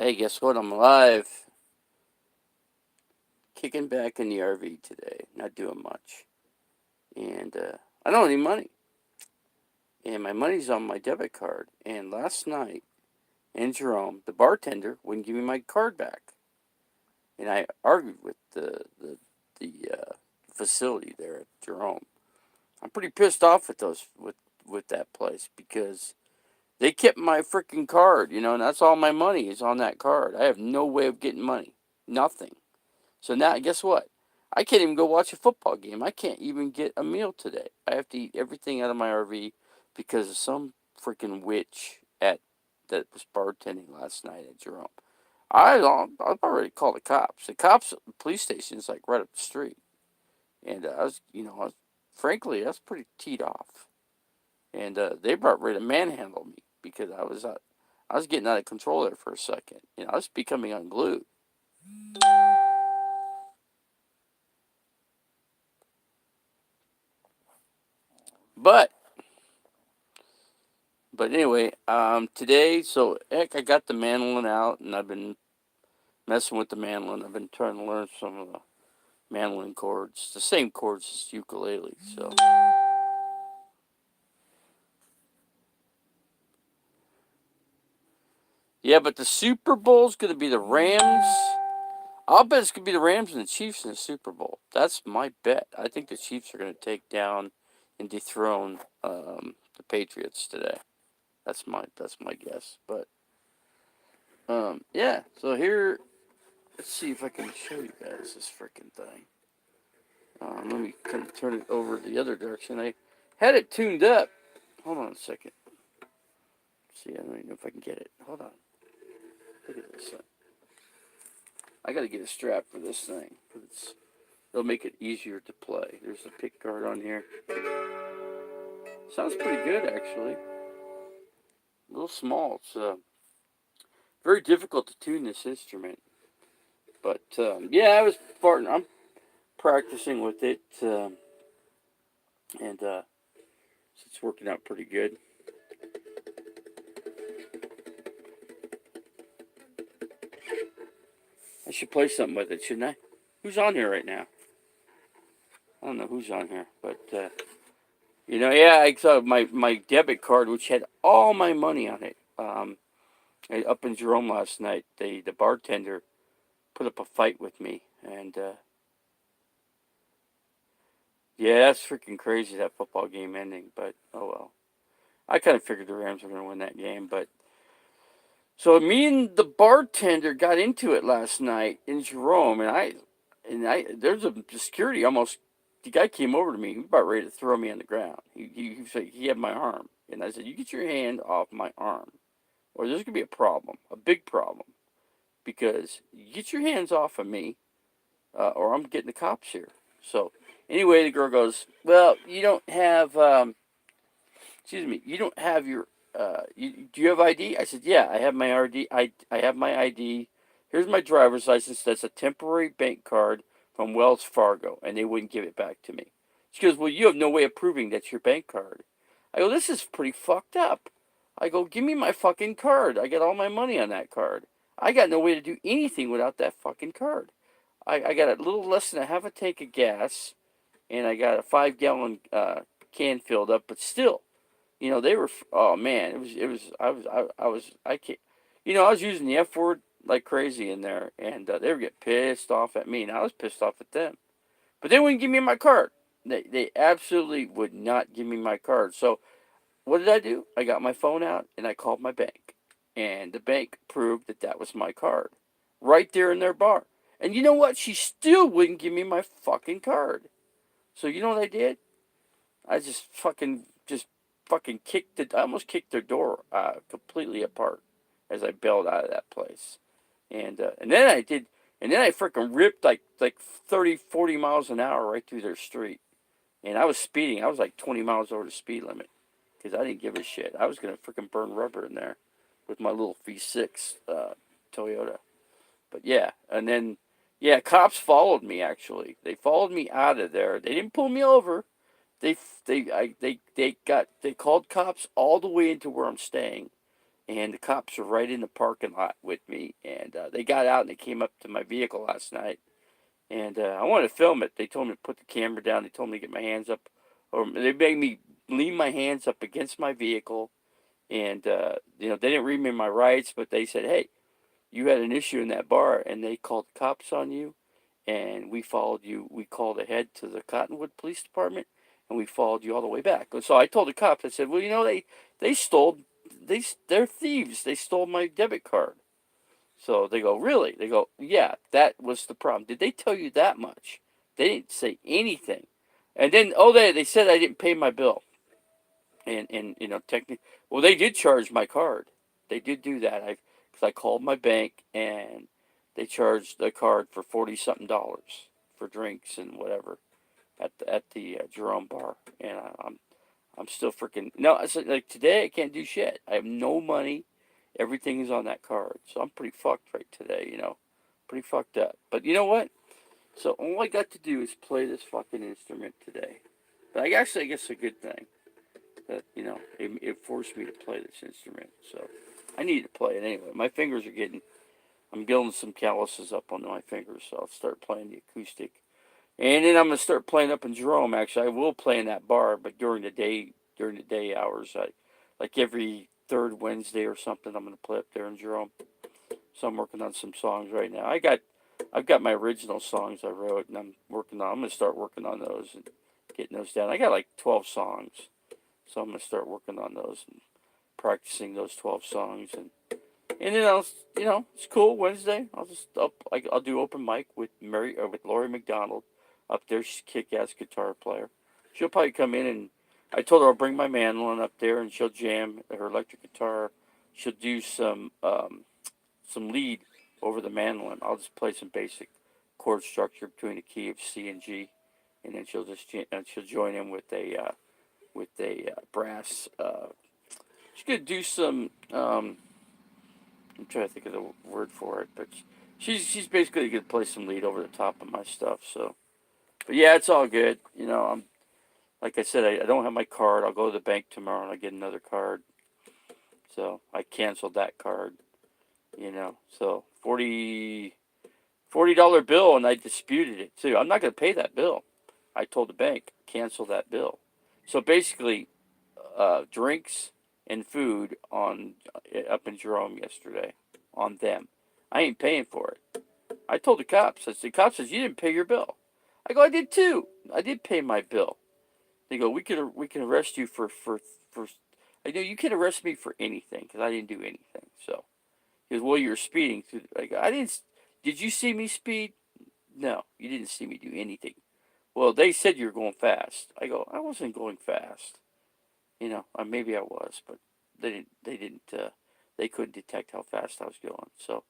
Hey, guess what? I'm alive. Kicking back in the RV today. Not doing much. And I don't have any money. And my money's on my debit card. And last night in Jerome, the bartender wouldn't give me my card back. And I argued with the facility there at Jerome. I'm pretty pissed off with with that place because they kept my freaking card, and that's all my money is on that card. I have no way of getting money. Nothing. So now, guess what? I can't even go watch a football game. I can't even get a meal today. I have to eat everything out of my RV because of some freaking witch at that was bartending last night at Jerome. I've already called the cops. The police station is like right up the street, and frankly, I was pretty teed off, and they brought ready to manhandle me because I was getting out of control there for a second. I was becoming unglued. But anyway, today, so heck, I got the mandolin out, and I've been messing with the mandolin. I've been trying to learn some of the mandolin chords, the same chords as ukulele. So yeah, but the Super Bowl's gonna be the Rams. I'll bet it's gonna be the Rams and the Chiefs in the Super Bowl. That's my bet. I think the Chiefs are gonna take down and dethrone the Patriots today. That's my guess. But yeah. So here, let's see if I can show you guys this freaking thing. Let me kind of turn it over the other direction. I had it tuned up. Hold on a second. See, I don't even know if I can get it. Hold on. Look at this thing. I got to get a strap for this thing. It'll make it easier to play. There's a pick guard on here. Sounds pretty good, actually. A little small. It's very difficult to tune this instrument. But yeah, I'm practicing with it, and it's working out pretty good. I should play something with it, shouldn't I? Who's on here right now? I don't know who's on here, but yeah, I saw my debit card, which had all my money on it. Up in Jerome last night, the bartender put up a fight with me, and yeah, that's freaking crazy, that football game ending. But oh well, I kind of figured the Rams were going to win that game. But so me and the bartender got into it last night in Jerome, and I there's a security almost. The guy came over to me. He was about ready to throw me on the ground. He had my arm, and I said, "You get your hand off my arm, or there's gonna be a problem, a big problem, because you get your hands off of me, or I'm getting the cops here." So anyway, the girl goes, "Well, you don't have, excuse me, you don't have your, do you have ID?" I said, "Yeah, I have my ID. I have my ID. Here's my driver's license. That's a temporary bank card from Wells Fargo," and they wouldn't give it back to me. She goes, "Well, you have no way of proving that's your bank card." I go, "This is pretty fucked up." I go, "Give me my fucking card. I got all my money on that card. I got no way to do anything without that fucking card. I got a little less than a half a tank of gas, and I got a 5 gallon can filled up, but still, they were. Oh man, I can't. I was using the F word like crazy in there, and they were getting pissed off at me, and I was pissed off at them. But they wouldn't give me my card. They absolutely would not give me my card. So what did I do? I got my phone out and I called my bank, and the bank proved that that was my card, right there in their bar. And you know what? She still wouldn't give me my fucking card. So you know what I did? I just fucking kicked it. I almost kicked their door completely apart as I bailed out of that place. And then I did, and then I freaking ripped like 30, 40 miles an hour right through their street. And I was speeding. I was like 20 miles over the speed limit because I didn't give a shit. I was gonna freaking burn rubber in there with my little V6 Toyota. But yeah, and then yeah, cops followed me. Actually, they followed me out of there. They didn't pull me over. They called cops all the way into where I'm staying, and the cops were right in the parking lot with me, and they got out and they came up to my vehicle last night, and I wanted to film it. They told me to put the camera down. They told me to get my hands up, or they made me lean my hands up against my vehicle, and they didn't read me my rights, but they said, hey, you had an issue in that bar, and they called the cops on you, and we followed you. We called ahead to the Cottonwood Police Department, and we followed you all the way back. So I told the cops, I said, well, they stole, they're thieves. They stole my debit card. So they go, really? They go, yeah, that was the problem. Did they tell you that much? They didn't say anything. And then, they said I didn't pay my bill. And technically, well, they did charge my card. They did do that. Because I called my bank and they charged the card for 40 something dollars for drinks and whatever at the Jerome bar. And I'm still freaking no. I said, like, today I can't do shit. I have no money. Everything is on that card, so I'm pretty fucked right today. Pretty fucked up. But you know what? So all I got to do is play this fucking instrument today. But I guess a good thing that it forced me to play this instrument. So I need to play it anyway. My fingers are I'm building some calluses up on my fingers, so I'll start playing the acoustic. And then I'm gonna start playing up in Jerome. Actually, I will play in that bar, but during the day hours, like every third Wednesday or something, I'm gonna play up there in Jerome. So I'm working on some songs right now. I've got my original songs I wrote, and I'm gonna start working on those and getting those down. I got like 12 songs, so I'm gonna start working on those and practicing those 12 songs, and then it's cool. Wednesday, I'll do open mic with Lori McDonald up there. She's a kick-ass guitar player. She'll probably come in, and I told her I'll bring my mandolin up there and she'll jam her electric guitar. She'll do some lead over the mandolin. I'll just play some basic chord structure between the key of C and G, and then she'll join in with a brass. She's gonna do some. I'm trying to think of the word for it, but she's basically gonna play some lead over the top of my stuff. So, but yeah, it's all good. I'm like I said, I don't have my card. I'll go to the bank tomorrow and I get another card. So I canceled that card. So $40 bill, and I disputed it too. I'm not gonna pay that bill. I told the bank cancel that bill. So basically, drinks and food on up in Jerome yesterday on them. I ain't paying for it. I told the cops. The cop says you didn't pay your bill. I go, I did too. I did pay my bill. They go, we can arrest you for. I know you can arrest me for anything because I didn't do anything. So he goes, well, you're speeding through. I go, I didn't. Did you see me speed? No, you didn't see me do anything. Well, they said you were going fast. I go, I wasn't going fast. Maybe I was, but they couldn't detect how fast I was going. So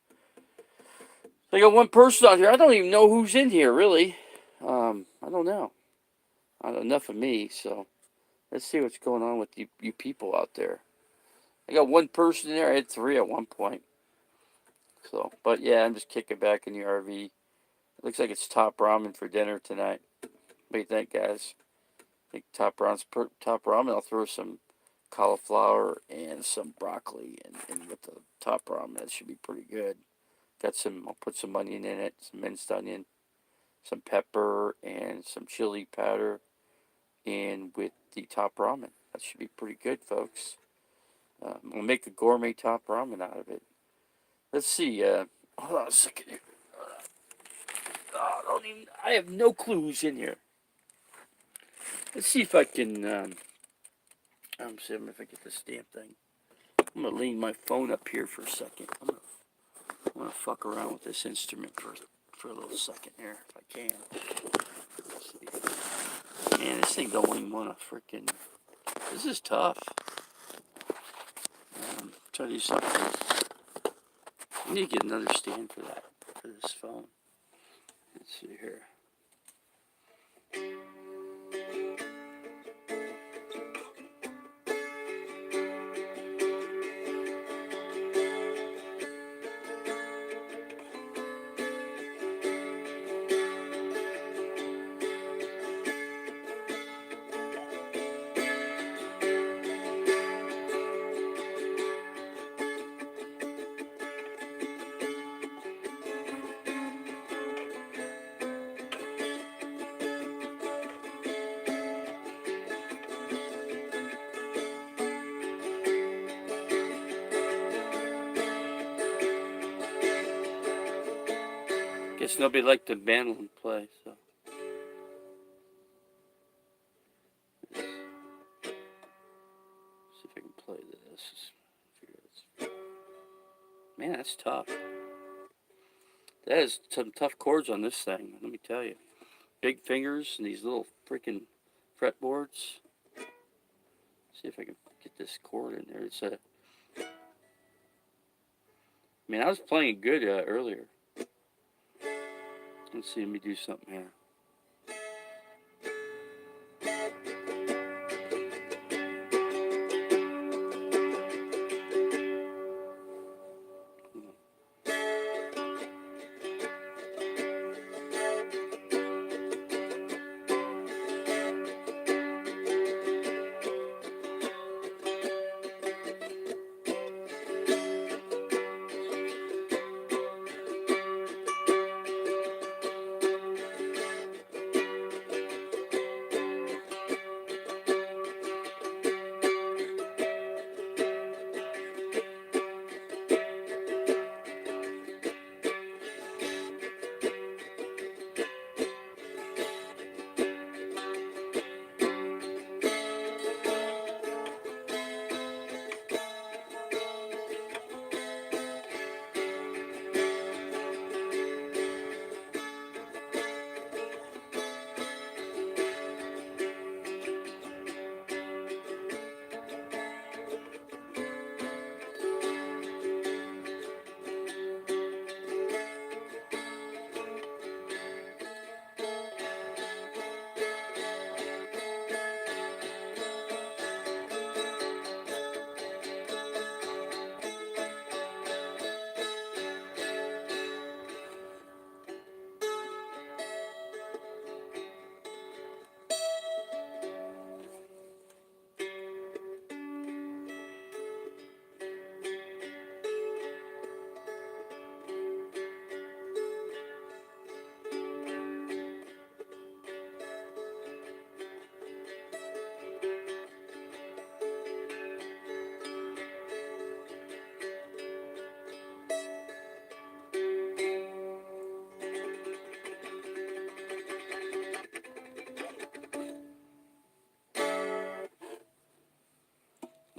they got one person out here. I don't even know who's in here, really. I don't know. Enough of me, so let's see what's going on with you people out there. I got one person in there. I had three at one point. So, but yeah, I'm just kicking back in the RV. It looks like it's top ramen for dinner tonight. What do you think, guys? I think top ramen. I'll throw some cauliflower and some broccoli and with the top ramen. That should be pretty good. I'll put some onion in it, some minced onion, some pepper, and some chili powder in with the top ramen. That should be pretty good, folks. We'll make a gourmet top ramen out of it. Let's see. Hold on a second here. I have no clue who's in here. Let's see if I can. I'm seeing if I get this damn thing. I'm gonna lean my phone up here for a second. I'm gonna fuck around with this instrument for a little second here if I can. Let's see. Man, this thing don't even wanna freaking. This is tough. Try to do something. I need to get another stand for this phone. Let's see here. guess nobody liked the mandolin play, so. See if I can play this. Man, that's tough. That is some tough chords on this thing, let me tell you. Big fingers and these little freaking fretboards. See if I can get this chord in there. It's a. I mean, I was playing good earlier. Let's see, let me do something here.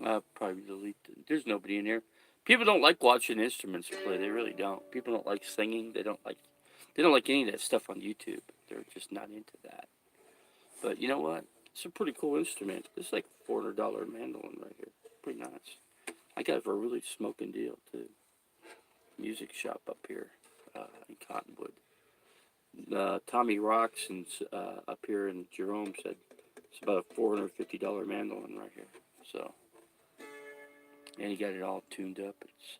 I'll probably delete it. There's nobody in here. People don't like watching instruments play. They really don't. People don't like singing. They don't like any of that stuff on YouTube. They're just not into that. But you know what? It's a pretty cool instrument. It's like $400 mandolin right here. Pretty nice. I got it for a really smoking deal too. Music shop up here in Cottonwood. Tommy Rocks and up here in Jerome said it's about a $450 mandolin right here. So, and he got it all tuned up. It's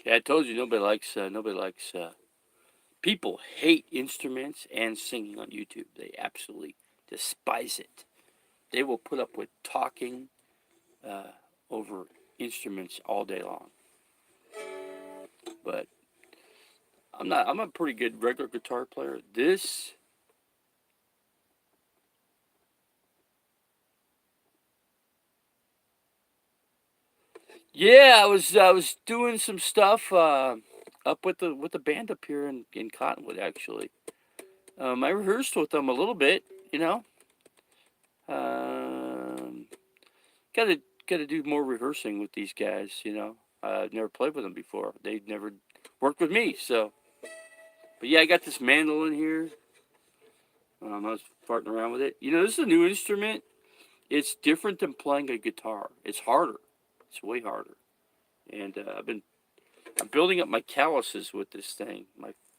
yeah, I told you nobody likes. People hate instruments and singing on YouTube. They absolutely despise it. They will put up with talking uh, over instruments all day long. But I'm not. I'm a pretty good regular guitar player. This. Yeah, I was doing some stuff. up with the band up here in Cottonwood actually. I rehearsed with them a little bit, you know. Um, gotta gotta do more rehearsing with these guys, you know. I've never played with them before. They'd never worked with me, so. But yeah, I got this mandolin here. I was farting around with it. You know, this is a new instrument. It's different than playing a guitar. It's harder. It's way harder. And I'm building up my calluses with this thing.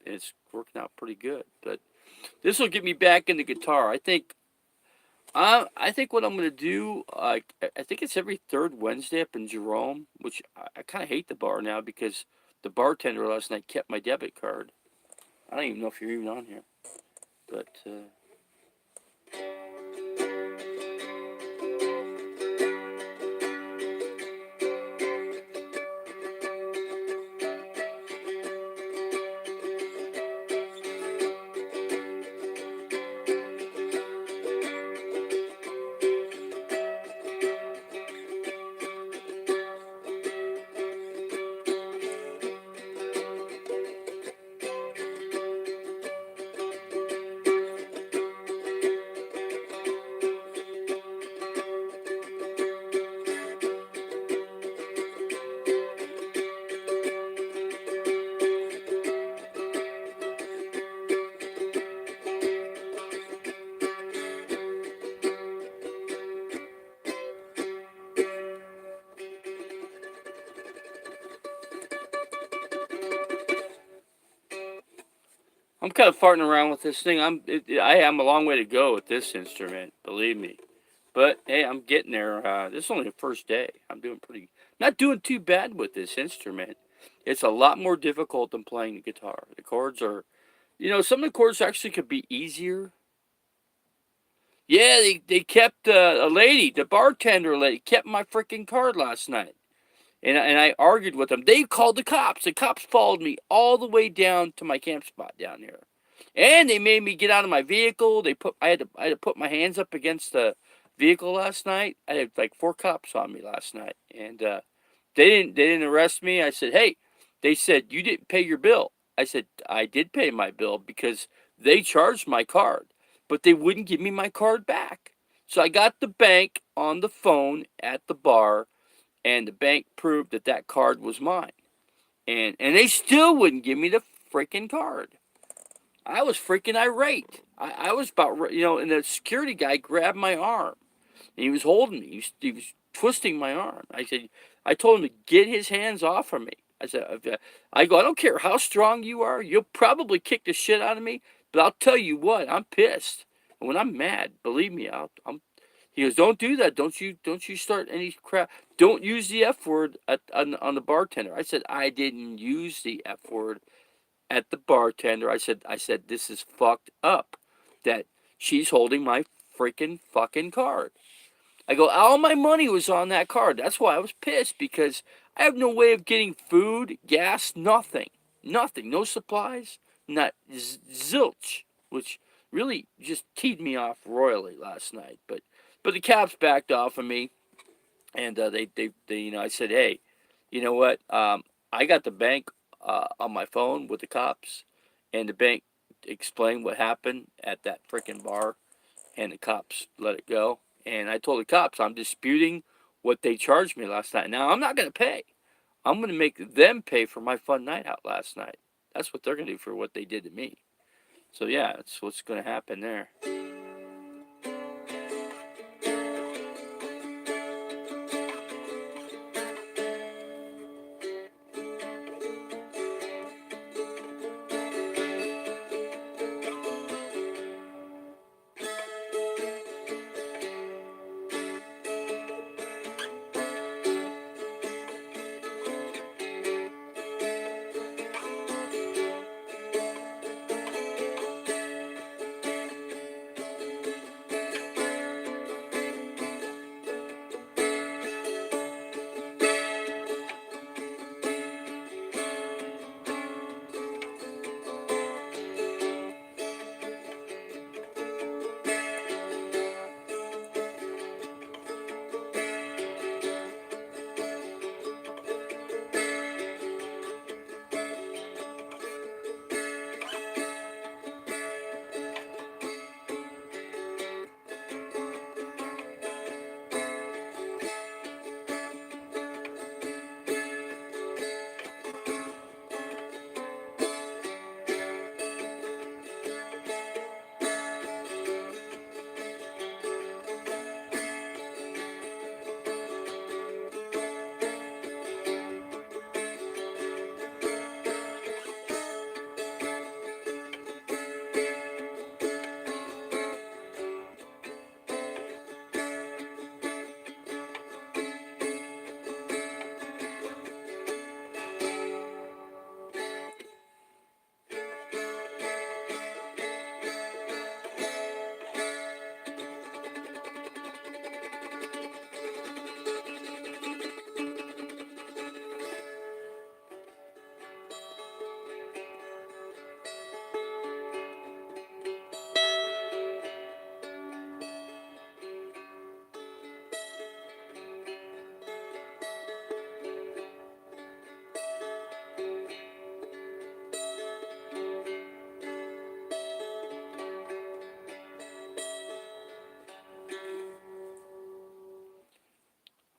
It's working out pretty good. But this will get me back into guitar. I think what I'm gonna do. I think it's every third Wednesday up in Jerome, which I kind of hate the bar now because the bartender last night kept my debit card. I don't even know if you're even on here, but. I'm kind of farting around with this thing. I am a long way to go with this instrument, believe me. But hey, I'm getting there. This is only the first day. I'm doing not doing too bad with this instrument. It's a lot more difficult than playing the guitar. The chords are, some of the chords actually could be easier. Yeah, they kept a lady, the bartender lady, kept my freaking card last night. And I argued with them. They called the cops. The cops followed me all the way down to my camp spot down here, and they made me get out of my vehicle. I had to put my hands up against the vehicle last night. I had like 4 cops on me last night, and they didn't arrest me. I said, hey, they said you didn't pay your bill. I said I did pay my bill because they charged my card, but they wouldn't give me my card back. So I got the bank on the phone at the bar, and the bank proved that card was mine. And they still wouldn't give me the freaking card. I was freaking irate. I was about, and the security guy grabbed my arm. And he was holding me. He was twisting my arm. I told him to get his hands off of me. I said, I don't care how strong you are. You'll probably kick the shit out of me. But I'll tell you what, I'm pissed. And when I'm mad, believe me, he goes, don't do that. Don't you start any crap. Don't use the F word on the bartender. I said, I didn't use the F word at the bartender. I said, this is fucked up that she's holding my freaking fucking card. I go, all my money was on that card. That's why I was pissed, because I have no way of getting food, gas, nothing. Nothing. No supplies. Not zilch. Which really just teed me off royally last night. But the cops backed off of me, and they I said, hey, you know what? I got the bank on my phone with the cops, and the bank explained what happened at that freaking bar, and the cops let it go. And I told the cops I'm disputing what they charged me last night. Now, I'm not going to pay. I'm going to make them pay for my fun night out last night. That's what they're going to do for what they did to me. So, yeah, that's what's going to happen there.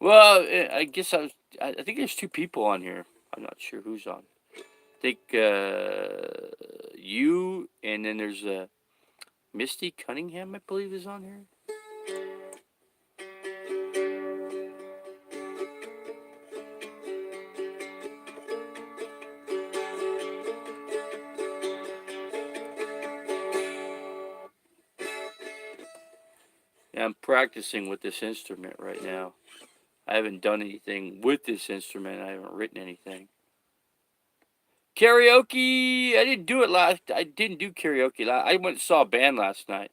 Well, I guess I think there's two people on here. I'm not sure who's on. I think you, and then there's Misty Cunningham, I believe, is on here. Yeah, I'm practicing with this instrument right now. I haven't done anything with this instrument. I haven't written anything. Karaoke. I didn't do it last. I didn't do karaoke. I went and saw a band last night.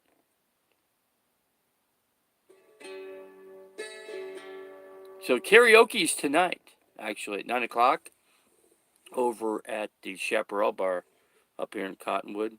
So karaoke's tonight, actually at 9 o'clock, over at the Chaparral Bar up here in Cottonwood.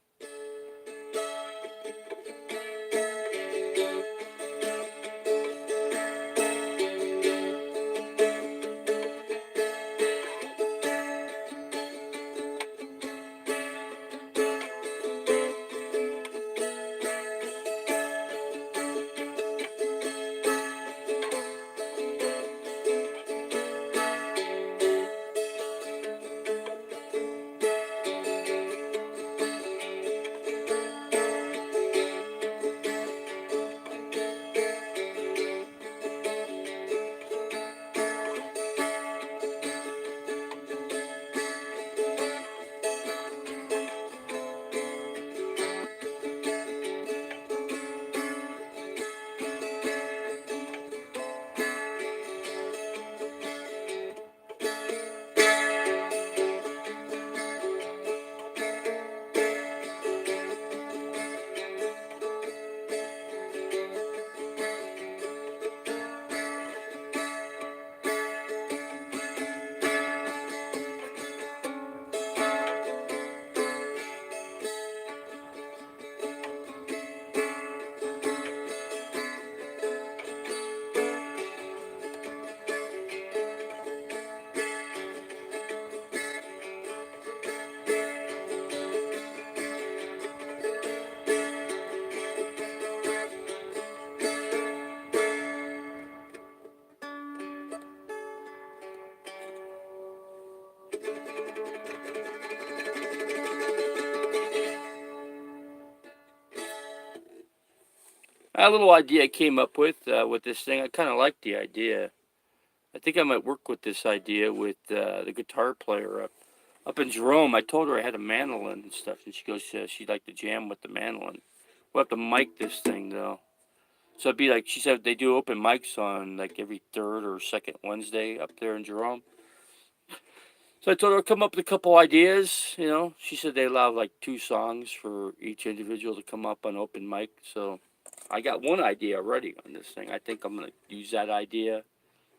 A little idea I came up with this thing. I kind of like the idea. I think I might work with this idea with the guitar player up in Jerome. I told her I had a mandolin and stuff, and she goes, she'd like to jam with the mandolin. We'll have to mic this thing though. So it'd be like she said they do open mics on like every third or second Wednesday up there in Jerome. So I told her I'd come up with a couple ideas. She said they allow like 2 songs for each individual to come up on open mic. So I got one idea already on this thing. I think I'm gonna use that idea.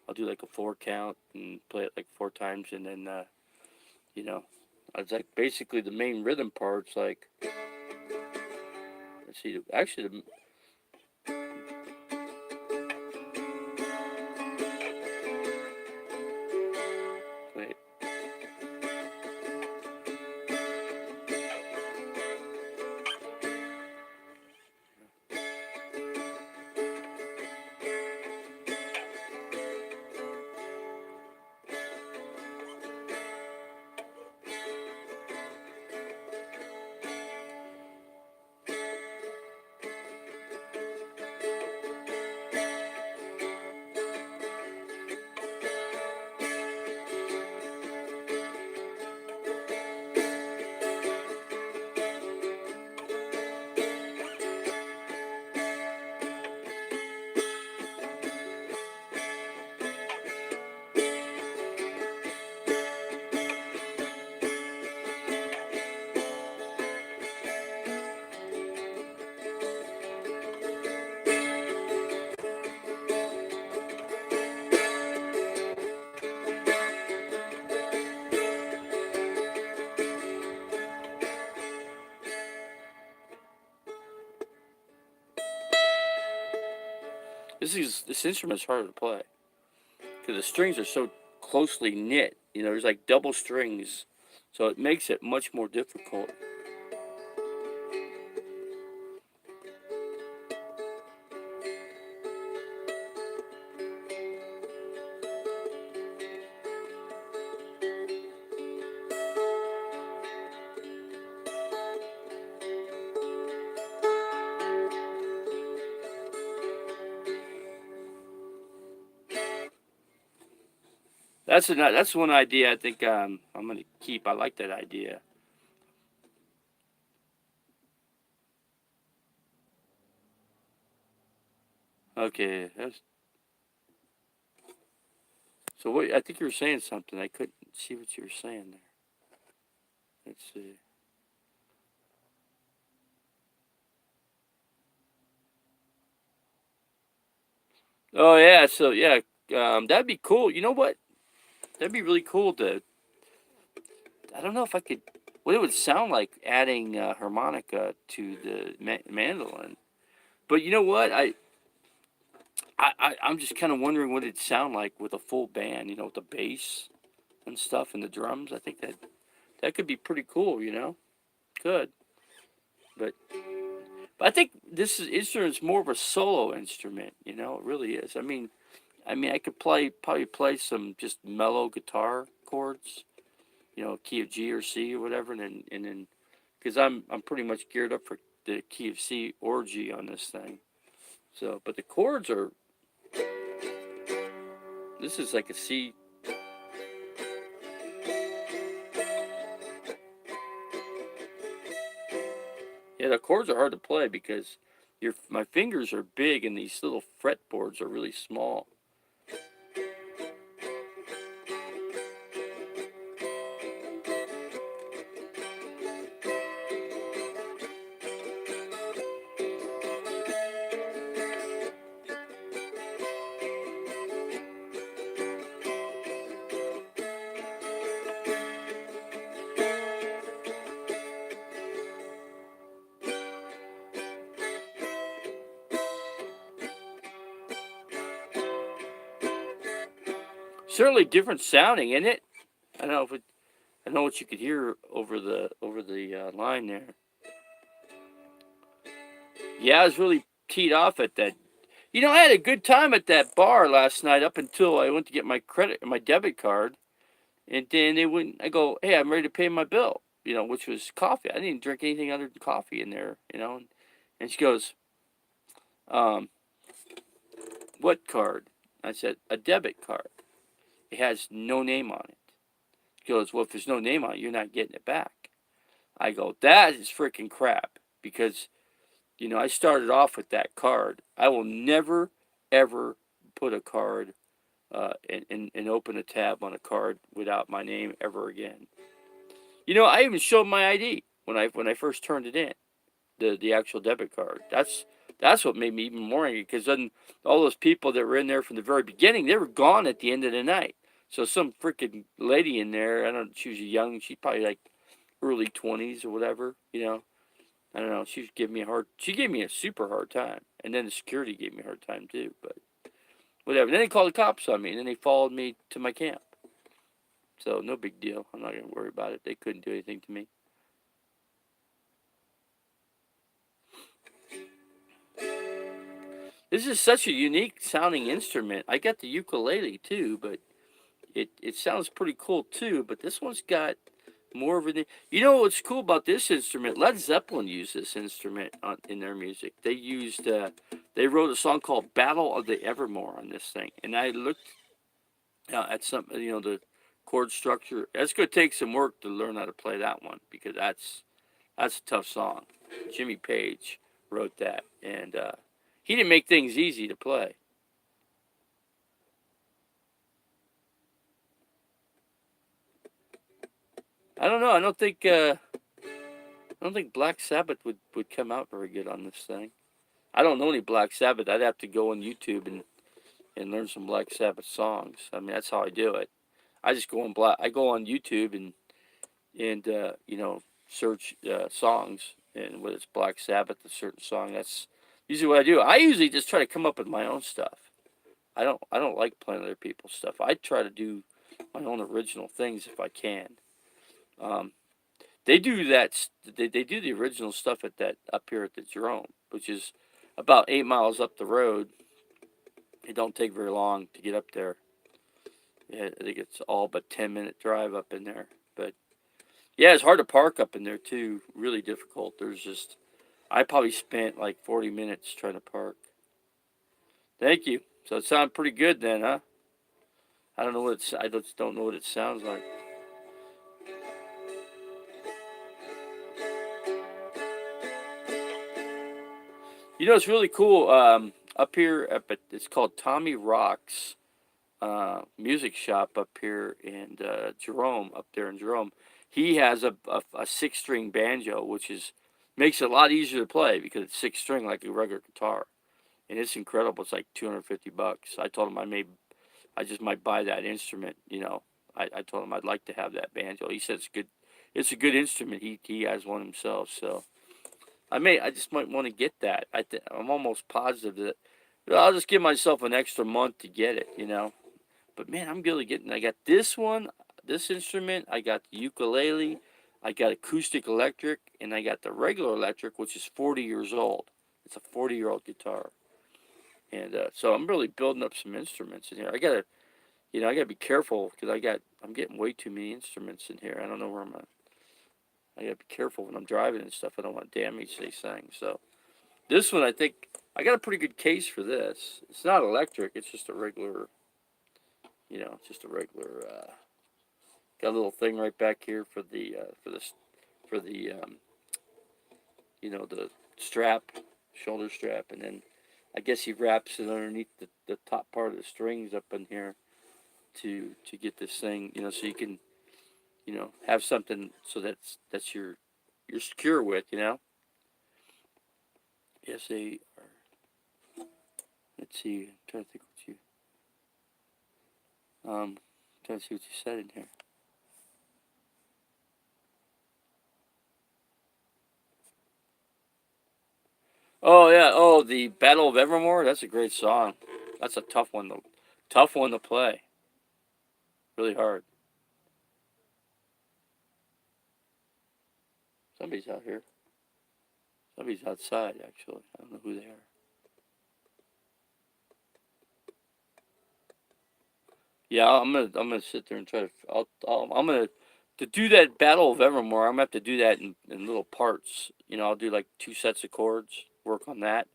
I'll do like a 4 count and play it like 4 times, and then you know, it's like basically the main rhythm part's like, let's see, actually wait. This instrument's harder to play because the strings are so closely knit. There's like double strings, so it makes it much more difficult. That's one idea I think I'm gonna keep. I like that idea. Okay, so what? I think you were saying something. I couldn't see what you were saying there. Let's see. Oh yeah, so yeah, that'd be cool. You know what? That'd be really cool to. I don't know if I could. What it would sound like adding harmonica to the mandolin. But you know what? I'm just kind of wondering what it'd sound like with a full band. You know, with the bass and stuff and the drums. I think that could be pretty cool. You know, could. But I think this instrument's more of a solo instrument. You know, it really is. I mean, I could probably play some just mellow guitar chords. You know, key of G or C or whatever, and then because I'm pretty much geared up for the key of C or G on this thing. So, but the chords are. This is like a C. Yeah, the chords are hard to play because my fingers are big and these little fretboards are really small. Certainly different sounding, isn't it? I don't know if it. I know what you could hear over the line there. Yeah, I was really teed off at that. You know, I had a good time at that bar last night up until I went to get my debit card, and then they wouldn't. I go, hey, I'm ready to pay my bill. You know, which was coffee. I didn't drink anything other than coffee in there. You know, and she goes, um, what card? I said, a debit card. It has no name on it. She goes, well, if there's no name on it, you're not getting it back. I go, that is freaking crap because I started off with that card. I will never, ever put a card and open a tab on a card without my name ever again. I even showed my ID when I first turned it in, the actual debit card. That's what made me even more angry because then all those people that were in there from the very beginning, they were gone at the end of the night. So some freaking lady in there, I don't know, she was young, she probably like early 20s or whatever, I don't know. She gave me a super hard time, and then the security gave me a hard time too. But whatever. And then they called the cops on me, and then they followed me to my camp. So no big deal. I'm not gonna worry about it. They couldn't do anything to me. This is such a unique sounding instrument. I got the ukulele too, but it sounds pretty cool too. But this one's got more of an. You know what's cool about this instrument? Led Zeppelin used this instrument in their music. They wrote a song called "Battle of the Evermore" on this thing, and I looked at some, the chord structure. That's gonna take some work to learn how to play that one because that's a tough song. Jimmy Page wrote that, and he didn't make things easy to play. I don't know. I don't think Black Sabbath would come out very good on this thing. I don't know any Black Sabbath. I'd have to go on YouTube and learn some Black Sabbath songs. I mean, that's how I do it. I just go on I go on YouTube and search songs, and whether it's Black Sabbath, a certain song. That's usually what I do. I usually just try to come up with my own stuff. I don't like playing other people's stuff. I try to do my own original things if I can. Um, they do that. They do the original stuff at that up here at the Jerome, which is about 8 miles up the road. It don't take very long to get up there. Yeah, I think it's all but 10-minute drive up in there. But yeah, it's hard to park up in there too. Really difficult. I probably spent like 40 minutes trying to park. Thank you. So it sounded pretty good then, huh? I don't know what I just don't know what it sounds like. You know, it's really cool. Up here, it's called Tommy Rock's music shop up here in Jerome, up there in Jerome. He has a six string banjo, which is makes it a lot easier to play because it's six string like a regular guitar, and it's incredible. It's like $250. I told him I just might buy that instrument. You know, I told him I'd like to have that banjo. He said it's good. It's a good instrument. He has one himself, so I just might want to get that. I'm almost positive that I'll just give myself an extra month to get it. You know, but man, I'm really getting. I got this one, this instrument. I got the ukulele. I got acoustic electric, and I got the regular electric, which is 40 years old. It's a 40-year-old guitar, and so I'm really building up some instruments in here. I gotta be careful because I'm getting way too many instruments in here. I don't know where I gotta be careful when I'm driving and stuff. I don't want to damage these things. So this one, I think I got a pretty good case for this. It's not electric. It's just a regular, just a regular. Got a little thing right back here for the the strap, shoulder strap, and then I guess he wraps it underneath the top part of the strings up in here to get this thing, so you can, have something so that's you're secure with, Yes, they are. Let's see. I'm trying to think trying to see what you said in here. Oh yeah. Oh, the Battle of Evermore. That's a great song. That's a tough one to play. Really hard. Somebody's out here. Somebody's outside. Actually, I don't know who they are. Yeah, I'm gonna sit there and try to. I'm gonna to do that Battle of Evermore. I'm gonna have to do that in little parts. I'll do like two sets of chords. Work on that.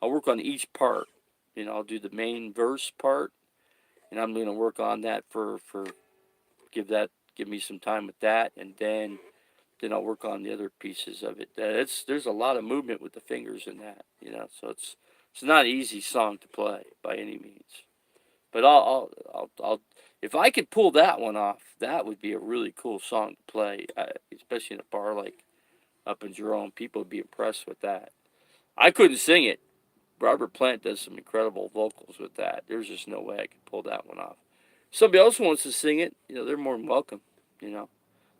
I'll work on each part. I'll do the main verse part, and I'm gonna work on that for give me some time with that, and then I'll work on the other pieces of it. There's a lot of movement with the fingers in that. So it's not an easy song to play by any means. But I'll if I could pull that one off, that would be a really cool song to play, especially in a bar like up in Jerome. People would be impressed with that. I couldn't sing it. Robert Plant does some incredible vocals with that. There's just no way I could pull that one off. Somebody else wants to sing it, they're more than welcome. You know,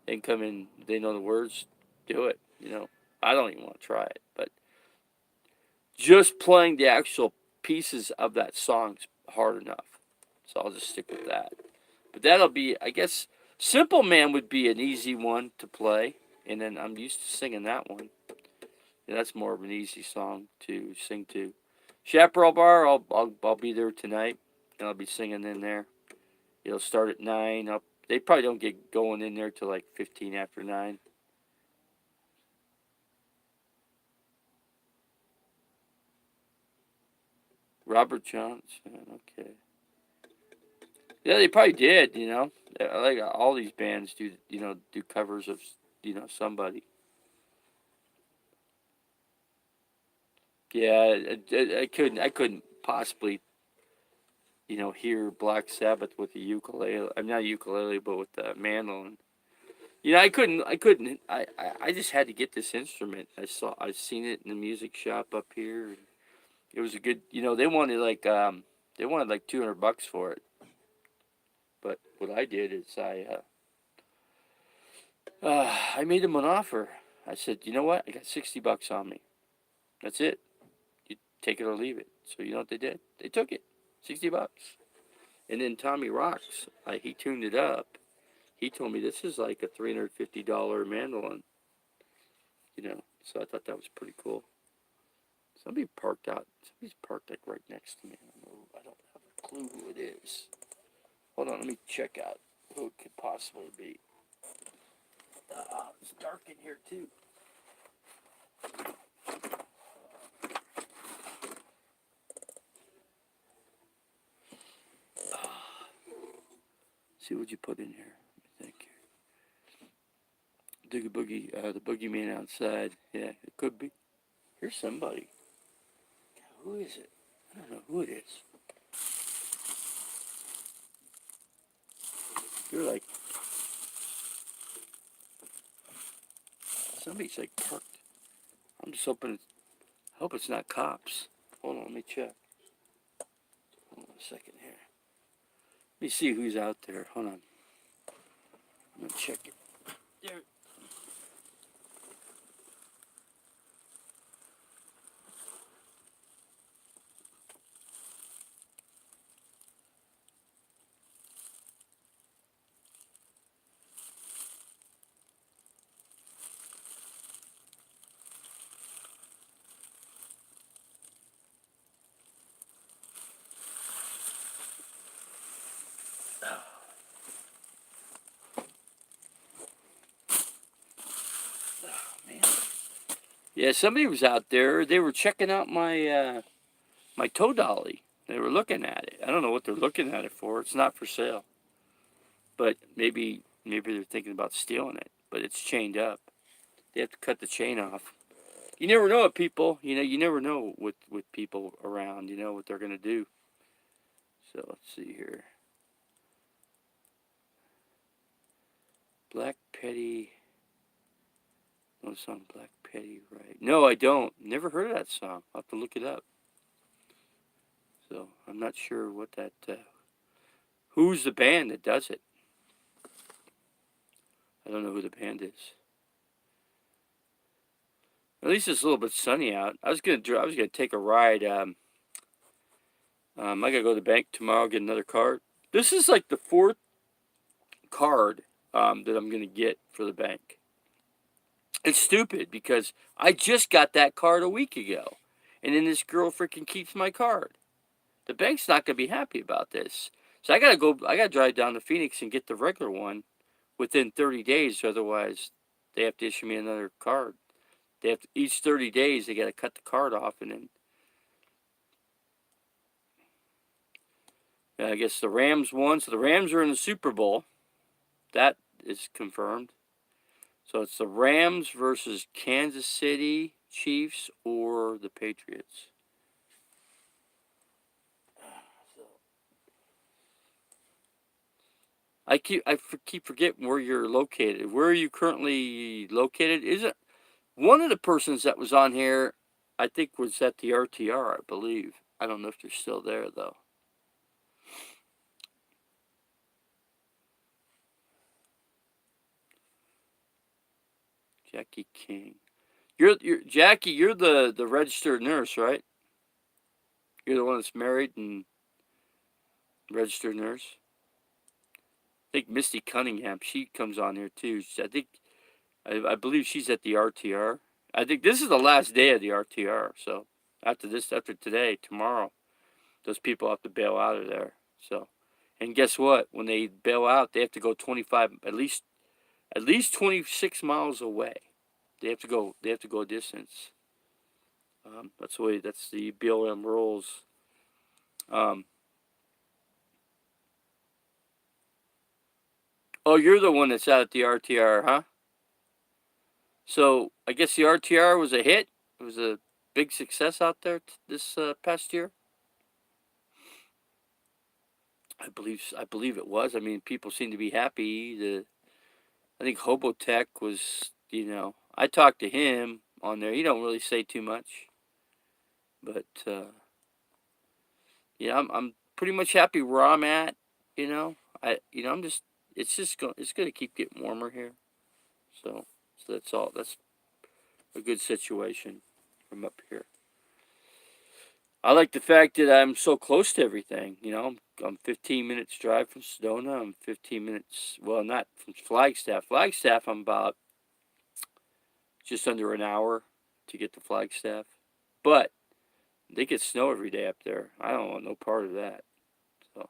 they can come in, they know the words, do it. I don't even want to try it, but just playing the actual pieces of that song's hard enough. So I'll just stick with that. But that'll be, I guess, Simple Man would be an easy one to play, and then I'm used to singing that one. And that's more of an easy song to sing to. Chaparral Bar, I'll be there tonight, and I'll be singing in there. It'll start at 9. They probably don't get going in there till like 15 after 9. Robert Johnson, okay. Yeah, they probably did. Like all these bands do covers of somebody. Yeah, I couldn't possibly hear Black Sabbath with the ukulele. I'm not ukulele, but with the mandolin. I just had to get this instrument. I seen it in the music shop up here. It was a good. They wanted like $200 for it. But what I did is I made them an offer. I said, you know what? I got $60 on me. That's it. You take it or leave it. So you know what they did? They took it, $60. And then Tommy Rocks, he tuned it up. He told me this is like a $350 mandolin. So I thought that was pretty cool. Somebody parked out. Somebody's parked like right next to me. I don't have a clue who it is. Hold on, let me check out who it could possibly be. It's dark in here too. see what you put in here. Thank you. Dig a boogie, the boogeyman outside. Yeah, it could be. Here's somebody. Who is it? I don't know who it is. You're like somebody's like parked. I'm just hoping. I hope it's not cops. Hold on, let me check. Hold on a second here. Let me see who's out there. Hold on. I'm gonna check it. There. Man. Yeah, somebody was out there. They were checking out my my tow dolly. They were looking at it. I don't know what they're looking at it for. It's not for sale. But maybe they're thinking about stealing it. But it's chained up. They have to cut the chain off. You never know what people. You never know with people around. You know what they're gonna do. So let's see here. Black Petty. No song, Black Petty, right? No, I don't. Never heard of that song. I'll have to look it up. So I'm not sure what that. Who's the band that does it? I don't know who the band is. At least it's a little bit sunny out. I was gonna take a ride. I gotta go to the bank tomorrow, get another card. This is like the fourth card that I'm gonna get for the bank. It's stupid because I just got that card a week ago, and then this girl freaking keeps my card. The bank's not gonna be happy about this. So I gotta drive down to Phoenix and get the regular one within 30 days. Otherwise, they have to issue me another card. They have to, each 30 days they gotta cut the card off, and then I guess the Rams won. So the Rams are in the Super Bowl. That is confirmed. So it's the Rams versus Kansas City Chiefs or the Patriots. I keep forgetting where you're located. Where are you currently located? Isn't one of the persons that was on here? I think was at the RTR. I believe. I don't know if they're still there though. Jackie King. You're Jackie. You're the registered nurse, right? You're the one that's married and registered nurse. I think Misty Cunningham. She comes on here too. I believe she's at the RTR. I think this is the last day of the RTR. So after today, tomorrow, those people have to bail out of there. So, and guess what? When they bail out, they have to go 25, at least 26 miles away. They have to go. They have to go a distance. That's the way. That's the BLM rules. Um, oh, you're the one that's out at the RTR, huh? So I guess the RTR was a hit. It was a big success out there this past year. I believe it was. I mean, people seem to be happy. I think Hobotech was. I talked to him on there. He don't really say too much, but yeah, I'm pretty much happy where I'm at. I'm just. It's gonna keep getting warmer here. So that's all. That's a good situation from up here. I like the fact that I'm so close to everything. I'm 15 minutes drive from Sedona. I'm 15 minutes. Well, not from Flagstaff. Flagstaff, I'm about just under an hour to get to Flagstaff. But they get snow every day up there. I don't want no part of that. So,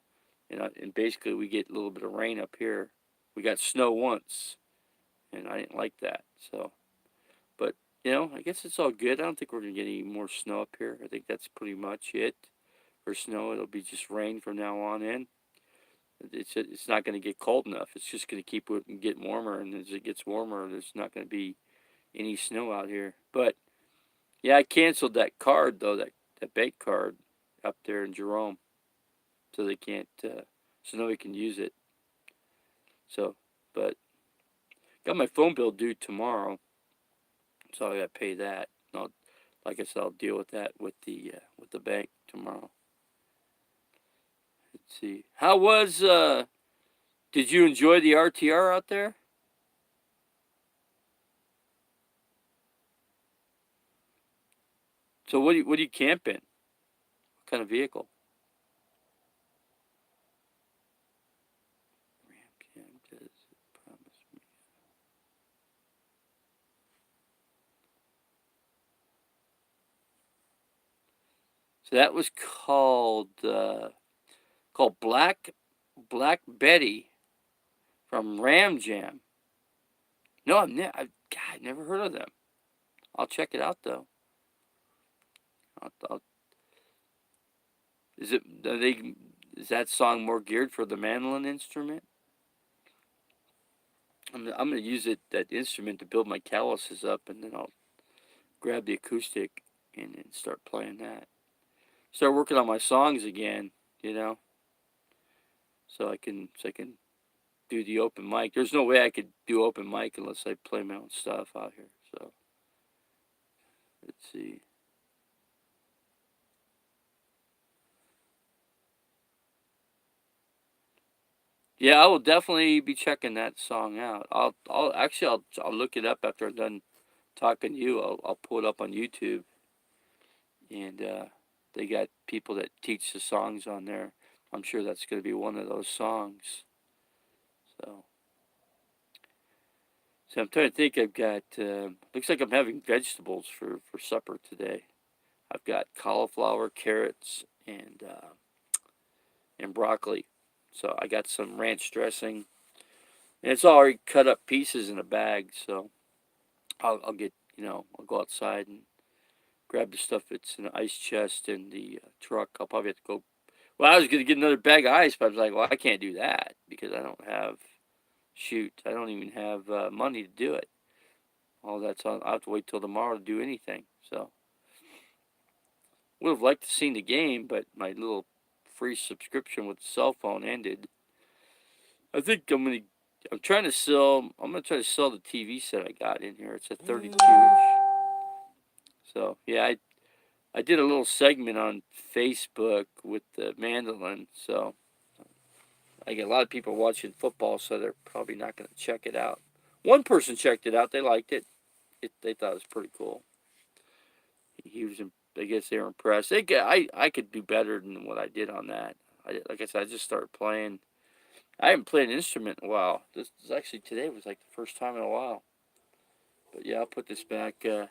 and basically we get a little bit of rain up here. We got snow once, and I didn't like that. So, but I guess it's all good. I don't think we're gonna get any more snow up here. I think that's pretty much it for snow. It'll be just rain from now on in. It's not going to get cold enough. It's just going to keep getting warmer, and as it gets warmer, there's not going to be any snow out here. But yeah, I canceled that card though, that bank card up there in Jerome, so they can't, so nobody can use it. So, but got my phone bill due tomorrow, so I got to pay that. Like I said, I'll deal with that with the bank tomorrow. Let's see. How was Did you enjoy the RTR out there? So what do you camp in? What kind of vehicle? Ram camp does promise me. So that was called Black Betty from Ram Jam. No, God, never heard of them. I'll check it out though. I'll, is it are they is that song more geared for the mandolin instrument? I'm gonna use that instrument to build my calluses up, and then I'll grab the acoustic and start playing that. Start working on my songs again, you know, so I can do the open mic. There's no way I could do open mic unless I play my own stuff out here. So let's see. Yeah, I will definitely be checking that song out. I'll look it up after I'm done talking to you. I'll pull it up on YouTube, and they got people that teach the songs on there. I'm sure that's going to be one of those songs. So, so I'm trying to think. I've got looks like I'm having vegetables for supper today. I've got cauliflower, carrots, and broccoli. So I got some ranch dressing, and it's already cut up pieces in a bag. So I'll get I'll go outside and grab the stuff that's in the ice chest in the truck. I'll probably have to go. Well, I was gonna get another bag of ice, but I was like, well, I can't do that because I don't have. Shoot, I don't even have money to do it. All that's on. I have to wait till tomorrow to do anything. So would have liked to seen the game, but my little free subscription with the cell phone ended. I think I'm trying to sell. I'm gonna try to sell the TV set I got in here. It's a 32 inch. So yeah, I did a little segment on Facebook with the mandolin. So I get a lot of people watching football, so they're probably not gonna check it out. One person checked it out. They liked it. They thought it was pretty cool. He was. I guess they were impressed. I could do better than what I did on that. Like I said, I just started playing. I haven't played an instrument in a while. This is actually today was like the first time in a while. But yeah, I'll put this back. Yeah,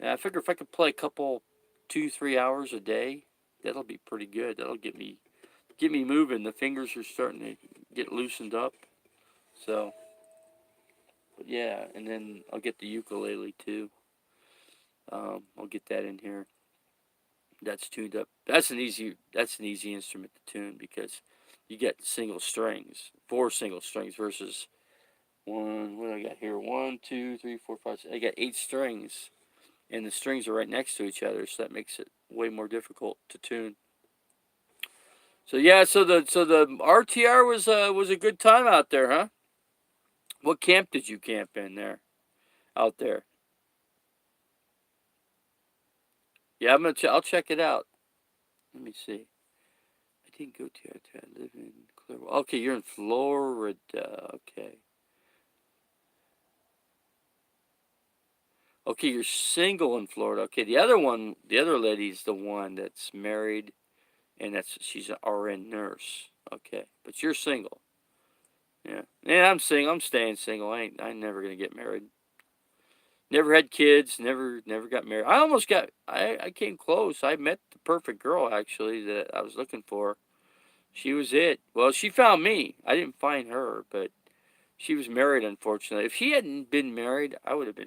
I figure if I could play a couple, 2-3 hours a day, that'll be pretty good. That'll get me moving. The fingers are starting to get loosened up. So, but yeah, and then I'll get the ukulele too. I'll get that in here. That's tuned up. That's an easy instrument to tune because you get single strings, 4 single strings versus one. What do I got here? 1, 2, 3, 4, 5, 6. I got 8 strings, and the strings are right next to each other, so that makes it way more difficult to tune. So yeah, so the RTR was a good time out there, huh? What camp did you camp in there? Out there? Yeah, I'll check it out. Let me see. I didn't go to. I live in Clearwater. Okay, you're in Florida. Okay. Okay, you're single in Florida. Okay, the other lady's the one that's married, and she's an RN nurse. Okay, but you're single. Yeah, yeah. I'm single. I'm staying single. I ain't never gonna get married. Never had kids. Never got married. I almost got. I came close. I met the perfect girl actually that I was looking for. She was it. Well, she found me. I didn't find her, but she was married. Unfortunately, if she hadn't been married, I would have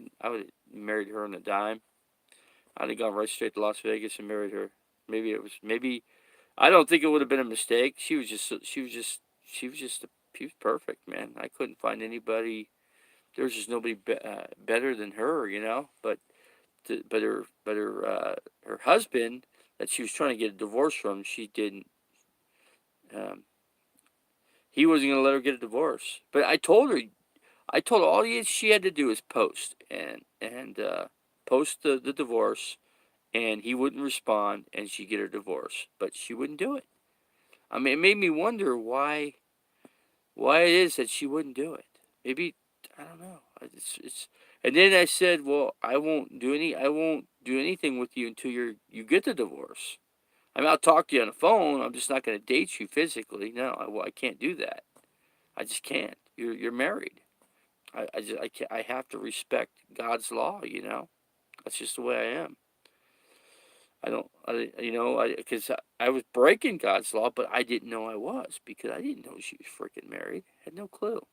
married her on a dime. I'd have gone right straight to Las Vegas and married her. Maybe I don't think it would have been a mistake. She was just she was perfect, man. I couldn't find anybody. There was just nobody better than her, you know. Her husband that she was trying to get a divorce from, she didn't. Um, he wasn't gonna let her get a divorce. But I told her all she had to do is post and post the divorce, and he wouldn't respond, and she'd get her divorce. But she wouldn't do it. I mean, it made me wonder why it is that she wouldn't do it. Maybe I don't know. It's and then I said, well, I won't do anything with you until you get the divorce. I mean, I'll talk to you on the phone. I'm just not going to date you physically. No, I can't do that. I just can't. You're married. I can't, I have to respect God's law. You know, that's just the way I am. I don't, I, you know, because I was breaking God's law, but I didn't know I was because I didn't know she was freaking married. I had no clue.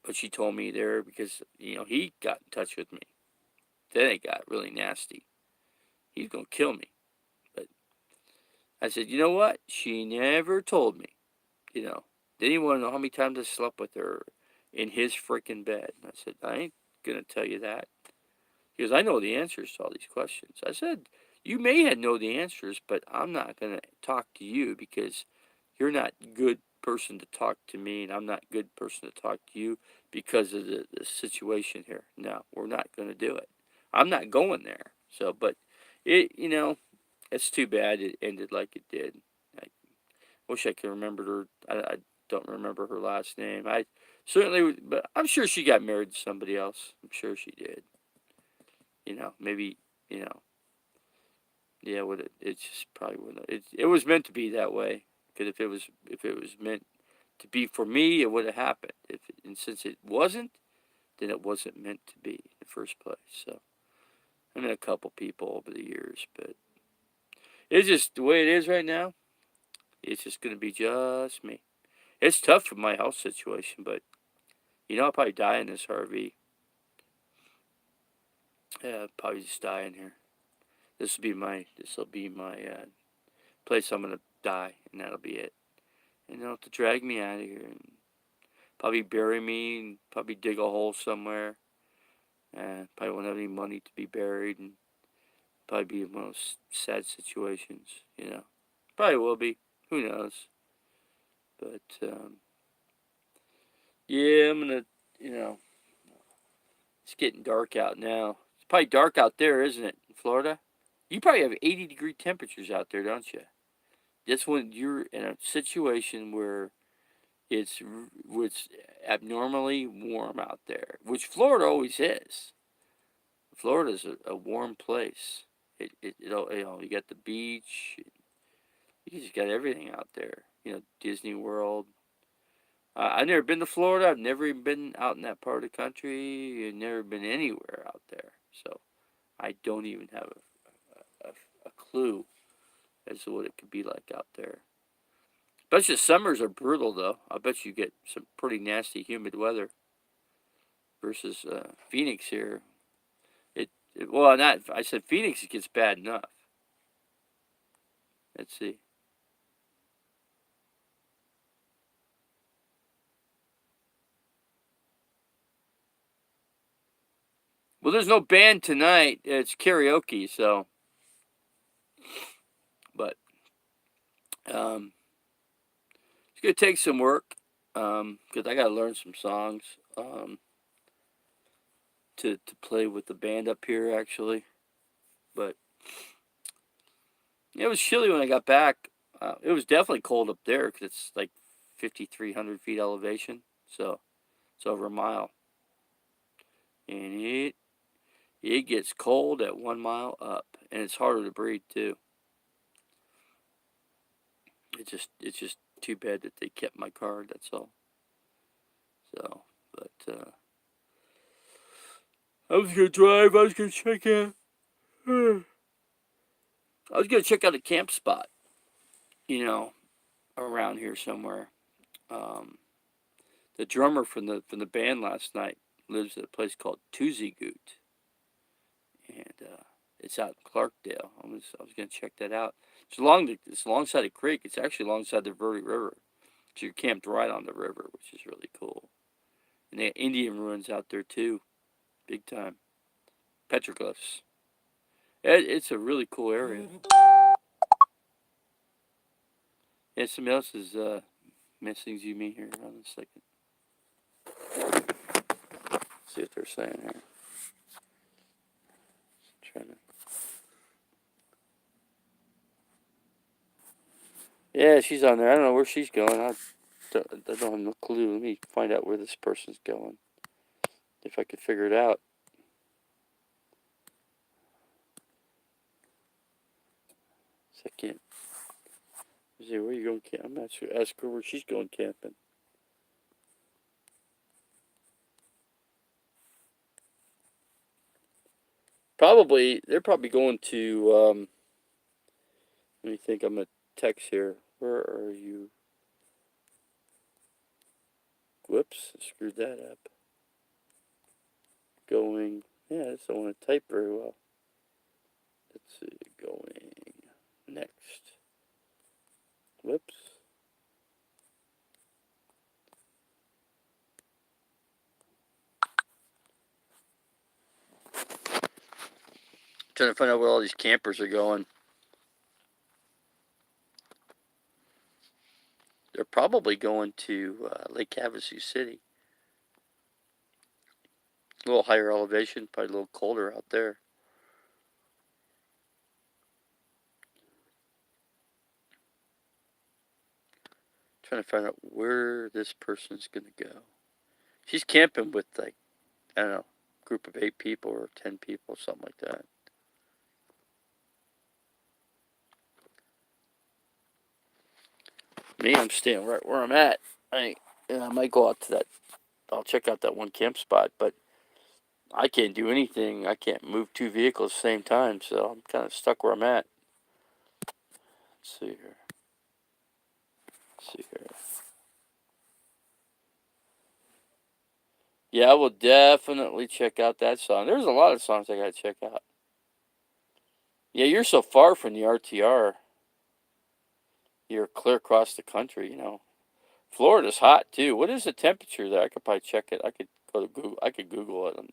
But she told me there because, you know, he got in touch with me. Then it got really nasty. He's going to kill me. But I said, you know what? She never told me, you know. Then he wanted to know how many times I slept with her in his freaking bed. And I said, I ain't going to tell you that. Because I know the answers to all these questions. I said, you may know the answers, but I'm not going to talk to you because you're not a good person to talk to me, and I'm not a good person to talk to you because of the situation here. No, we're not going to do it. I'm not going there. So, but it, you know, it's too bad it ended like it did. I wish I could remember her. I don't remember her last name. I certainly, but I'm sure she got married to somebody else. I'm sure she did. You know, maybe, you know, yeah. What it's just probably wouldn't. It was meant to be that way. Because if it was meant to be for me, it would have happened. And since it wasn't, then it wasn't meant to be in the first place. So I met a couple people over the years, but it's just the way it is right now. It's just gonna be just me. It's tough for my health situation, but you know I'll probably die in this RV. Yeah, I'll probably just die in here. This will be my place I'm gonna die, and that'll be it. And they'll have to drag me out of here and probably bury me and probably dig a hole somewhere. Probably won't have any money to be buried and probably be one of those sad situations, you know. Probably will be. Who knows? But yeah, I'm gonna, you know, it's getting dark out now. It's probably dark out there, isn't it, in Florida? You probably have 80-degree temperatures out there, don't you? That's when you're in a situation where it's abnormally warm out there, which Florida always is. Florida's a warm place. You know, you got the beach. You just got everything out there. You know, Disney World. I've never been to Florida. I've never even been out in that part of the country. I've never been anywhere out there. So I don't even have a clue as to what it could be like out there. Bet you summers are brutal, though. I bet you get some pretty nasty, humid weather versus Phoenix here. Well, not. I said Phoenix. It gets bad enough. Let's see. Well, there's no band tonight. It's karaoke, so. But it's gonna take some work because I gotta learn some songs to play with the band up here actually. But yeah, it was chilly when I got back. It was definitely cold up there because it's like 5,300 feet elevation, so it's over a mile, and it gets cold at 1 mile up, and it's harder to breathe too. It's just too bad that they kept my card. That's all. So, but I was gonna drive. I was gonna check out. I was gonna check out a camp spot, you know, around here somewhere. Um, the drummer from the band last night lives at a place called Toozy Goot, and it's out in Clarkdale. I was gonna check that out. It's alongside a creek. It's actually alongside the Verde River. So you're camped right on the river, which is really cool. And they have Indian ruins out there too, big time. Petroglyphs. It's a really cool area. Yeah, somebody else is messaging me here. Hold on a second. See what they're saying here. Trying to. Yeah, she's on there. I don't know where she's going. I don't have no clue. Let me find out where this person's going. If I could figure it out. So I can't. See, where you going camping? I'm not sure. Ask her where she's going camping. They're probably going to, let me think. I'm going to text here. Where are you? Whoops, I screwed that up. Going, yeah, I just don't want to type very well. Let's see, going next. Whoops. Trying to find out where all these campers are going. They're probably going to Lake Havasu City. A little higher elevation, probably a little colder out there. Trying to find out where this person's going to go. She's camping with, like, I don't know, a group of 8 people or 10 people, something like that. Me, I'm staying right where I'm at. I might go out to that. I'll check out that one camp spot, but I can't do anything. I can't move 2 vehicles at the same time, so I'm kind of stuck where I'm at. Let's see here. Let's see here. Yeah, I will definitely check out that song. There's a lot of songs I gotta check out. Yeah, you're so far from the RTR. You're clear across the country, you know. Florida's hot too. What is the temperature there? I could probably check it. I could go to Google. I could Google it and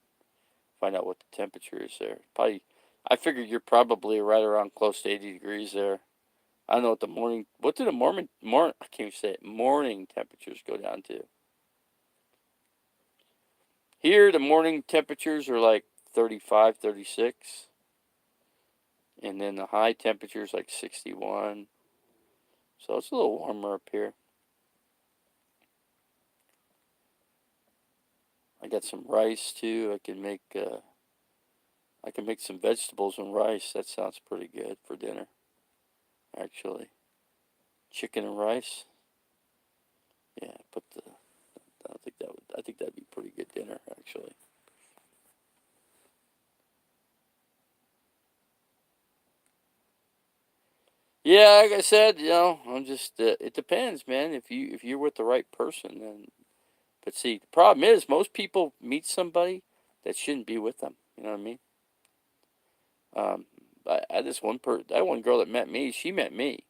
find out what the temperature is there. Probably. I figured you're probably right around close to 80 degrees there. I don't know what the morning. What do the I can't even say it. Morning temperatures go down to? Here, the morning temperatures are like 35, 36. And then the high temperature is like 61. So it's a little warmer up here. I got some rice too. I can make some vegetables and rice. That sounds pretty good for dinner. Actually, chicken and rice. Yeah, put the. I think that'd be pretty good dinner actually. Yeah, like I said, I'm just. It depends, man. If you're with the right person, then. But see, the problem is most people meet somebody that shouldn't be with them. You know what I mean? Um, that one girl that met me, she met me.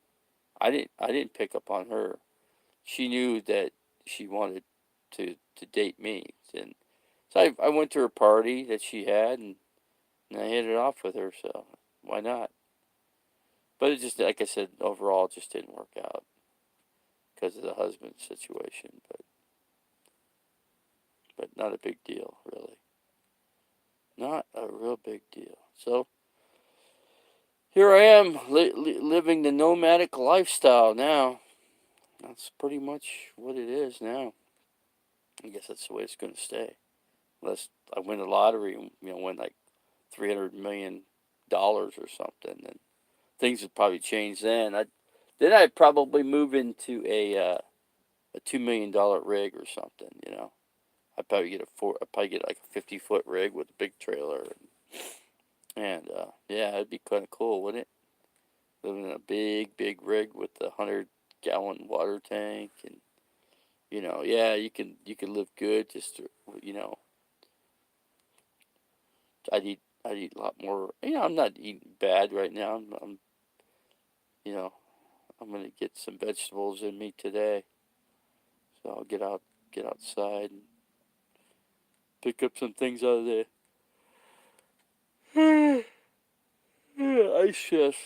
I didn't pick up on her. She knew that she wanted to date me, and so I went to her party that she had, and I hit it off with her. So why not? But it just, like I said, overall, it just didn't work out because of the husband situation. But not a big deal, really. Not a real big deal. So here I am living the nomadic lifestyle now. That's pretty much what it is now. I guess that's the way it's going to stay, unless I win the lottery and win like $300 million or something. Then things would probably change. Then I'd probably move into a $2 million rig or something. I'd probably get like a 50-foot rig with a big trailer, and yeah, it'd be kind of cool, wouldn't it? Living in a big rig with a 100-gallon water tank, and yeah, you can live good. Just you know, I'd eat a lot more. I'm not eating bad right now. You know, I'm gonna get some vegetables in me today. So I'll get outside, and pick up some things out of the ice chest.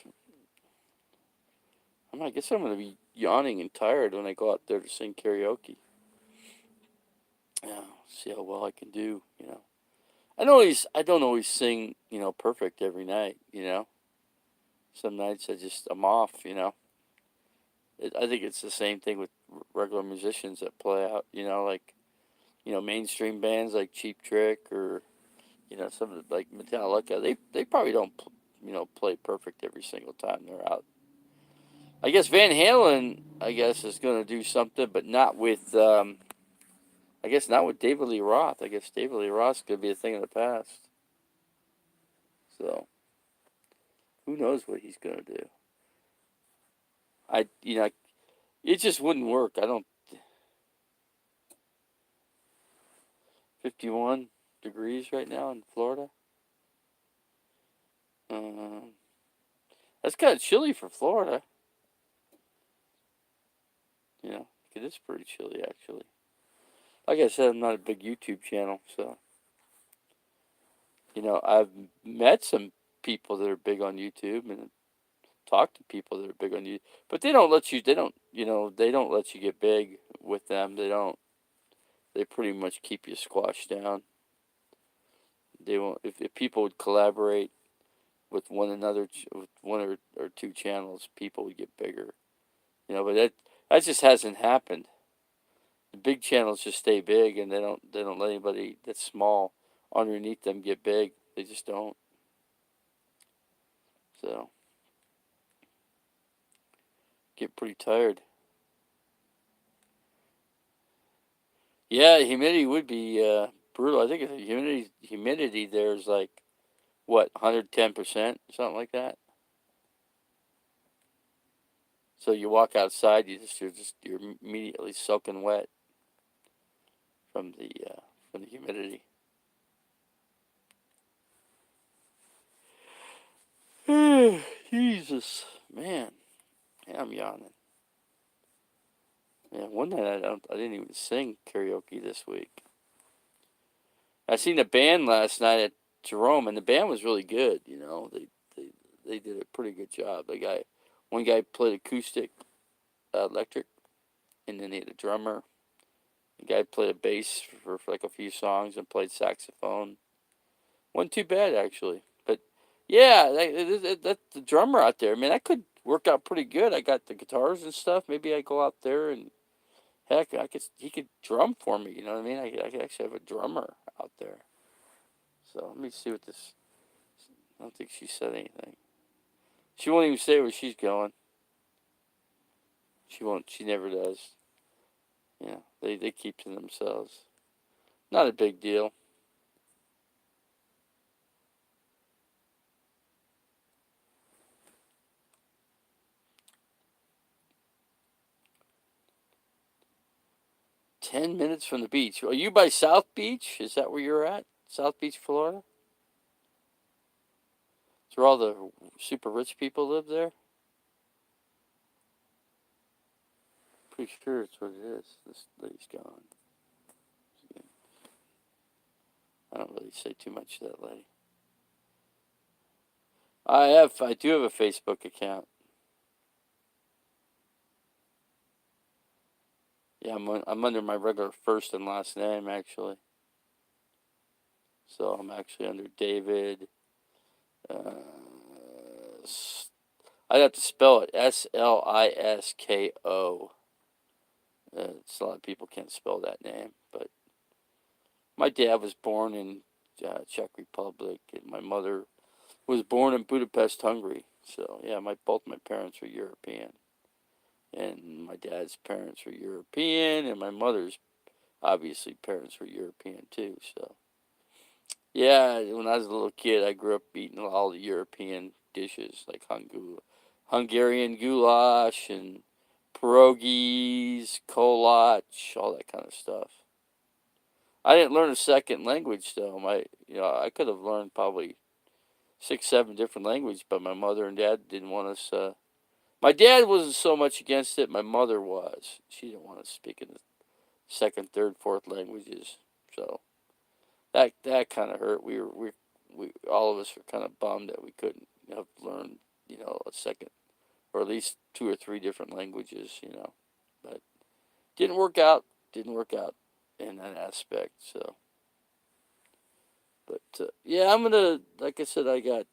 I guess I'm gonna be yawning and tired when I go out there to sing karaoke. Yeah, see how well I can do. I don't always sing, perfect every night. Some nights I'm off. I think it's the same thing with regular musicians that play out. Like mainstream bands like Cheap Trick or some of like Metallica. They probably don't play perfect every single time they're out. I guess Van Halen, is going to do something, but not with I guess not with David Lee Roth. I guess David Lee Roth could be a thing of the past. So who knows what he's going to do? It just wouldn't work. I don't. 51 degrees right now in Florida. Uh, that's kind of chilly for Florida. It is pretty chilly actually. Like I said, I'm not a big YouTube channel, so I've met some people that are big on YouTube and talked to people that are big on YouTube, but they don't let you. They don't, they don't let you get big with them. They don't. They pretty much keep you squashed down. They won't. If people would collaborate with one another, with one or two channels, people would get bigger. But that just hasn't happened. The big channels just stay big, and they don't let anybody that's small underneath them get big. They just don't. So get pretty tired. Yeah, humidity would be brutal. I think the humidity there is like what 110%, something like that. So you walk outside, you're immediately soaking wet from the humidity. Jesus, man, yeah, I'm yawning. Yeah, one night I didn't even sing karaoke this week. I seen a band last night at Jerome, and the band was really good. They did a pretty good job. One guy played acoustic, electric, and then he had a drummer. The guy played a bass for like a few songs and played saxophone. Wasn't too bad actually, but yeah, that the drummer out there, man, that could work out pretty good. I got the guitars and stuff. Maybe I go out there and heck, he could drum for me. You know what I mean? I could actually have a drummer out there. So let me see what this. I don't think she said anything. She won't even say where she's going. She won't. She never does. Yeah, they keep to themselves. Not a big deal. $10 minutes from the beach. Are you by South Beach? Is that where you're at? South Beach, Florida? It's where all the super rich people live there? Pretty sure it's what it is. This lady's gone. I don't really say too much to that lady. I do have a Facebook account. Yeah, I'm under my regular first and last name actually. So I'm actually under David. Uh, I'd have to spell it Slisko. A lot of people can't spell that name, but my dad was born in Czech Republic, and my mother was born in Budapest, Hungary. So yeah, both my parents were European, and my dad's parents were European, and my mother's obviously parents were European too. So yeah, when I was a little kid, I grew up eating all the European dishes like Hungarian goulash and pierogies, kolac, all that kind of stuff. I didn't learn a second language though. I could have learned probably 6, 7 different languages, but my mother and dad didn't want us. My dad wasn't so much against it. My mother was. She didn't want us speaking second, third, fourth languages. So that kind of hurt. We all of us were kind of bummed that we couldn't have learned, a second or at least two or three different languages. But didn't work out. Didn't work out in that aspect. So, but yeah, I'm gonna, like I said, I got.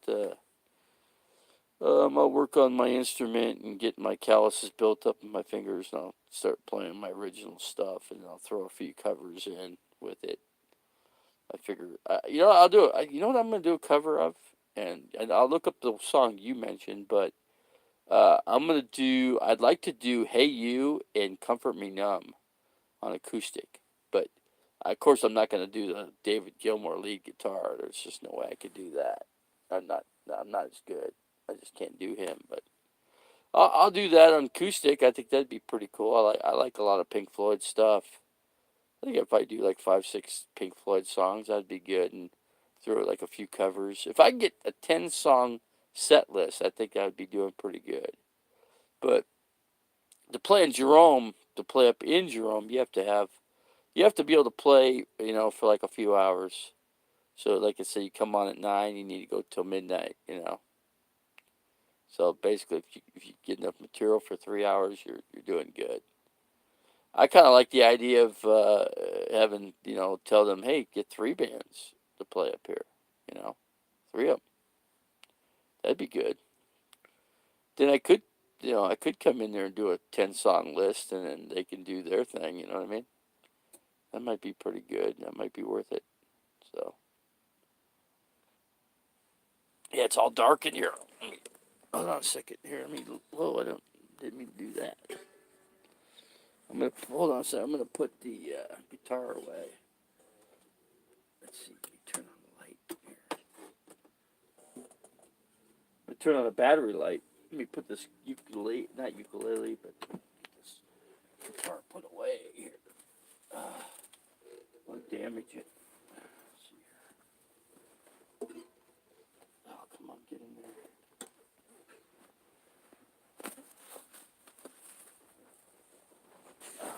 I'll work on my instrument and get my calluses built up in my fingers, and I'll start playing my original stuff, and I'll throw a few covers in with it. I figure, I'll do it. You know what I'm gonna do a cover of, and I'll look up the song you mentioned, but I'm gonna do. I'd like to do "Hey You" and "Comfort Me Numb" on acoustic, but of course I'm not gonna do the David Gilmour lead guitar. There's just no way I could do that. I'm not. I'm not as good. I just can't do him, but I'll do that on acoustic. I think that'd be pretty cool. I like a lot of Pink Floyd stuff. I think if I do like 5, 6 Pink Floyd songs, that'd be good, and throw like a few covers. If I get a 10 song set list, I think I would be doing pretty good. But to play up in Jerome, you have to be able to play, for like a few hours. So like I say, you come on at 9, you need to go till midnight. So basically, if you get enough material for 3 hours, you're doing good. I kind of like the idea of having, tell them, hey, get 3 bands to play up here, you know, 3 of them. That'd be good. Then I could come in there and do a 10 song list, and then they can do their thing. You know what I mean? That might be pretty good. That might be worth it. So yeah, it's all dark in here. Hold on a second here. Whoa, didn't mean to do that. Hold on a second. I'm gonna put the guitar away. Let's see. Let me turn on the light here. I'm gonna turn on the battery light. Let me put this not ukulele, but this guitar put away here. Won't damage it. Let's see here. Oh, come on, get in there.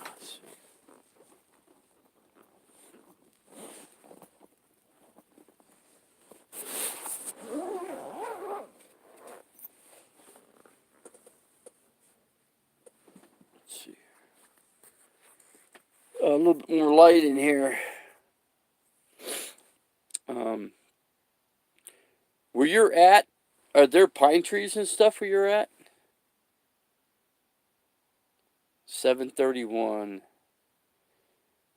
Let's see. Let's see. A little bit more light in here. Um, where you're at, are there pine trees and stuff where you're at? 7:31.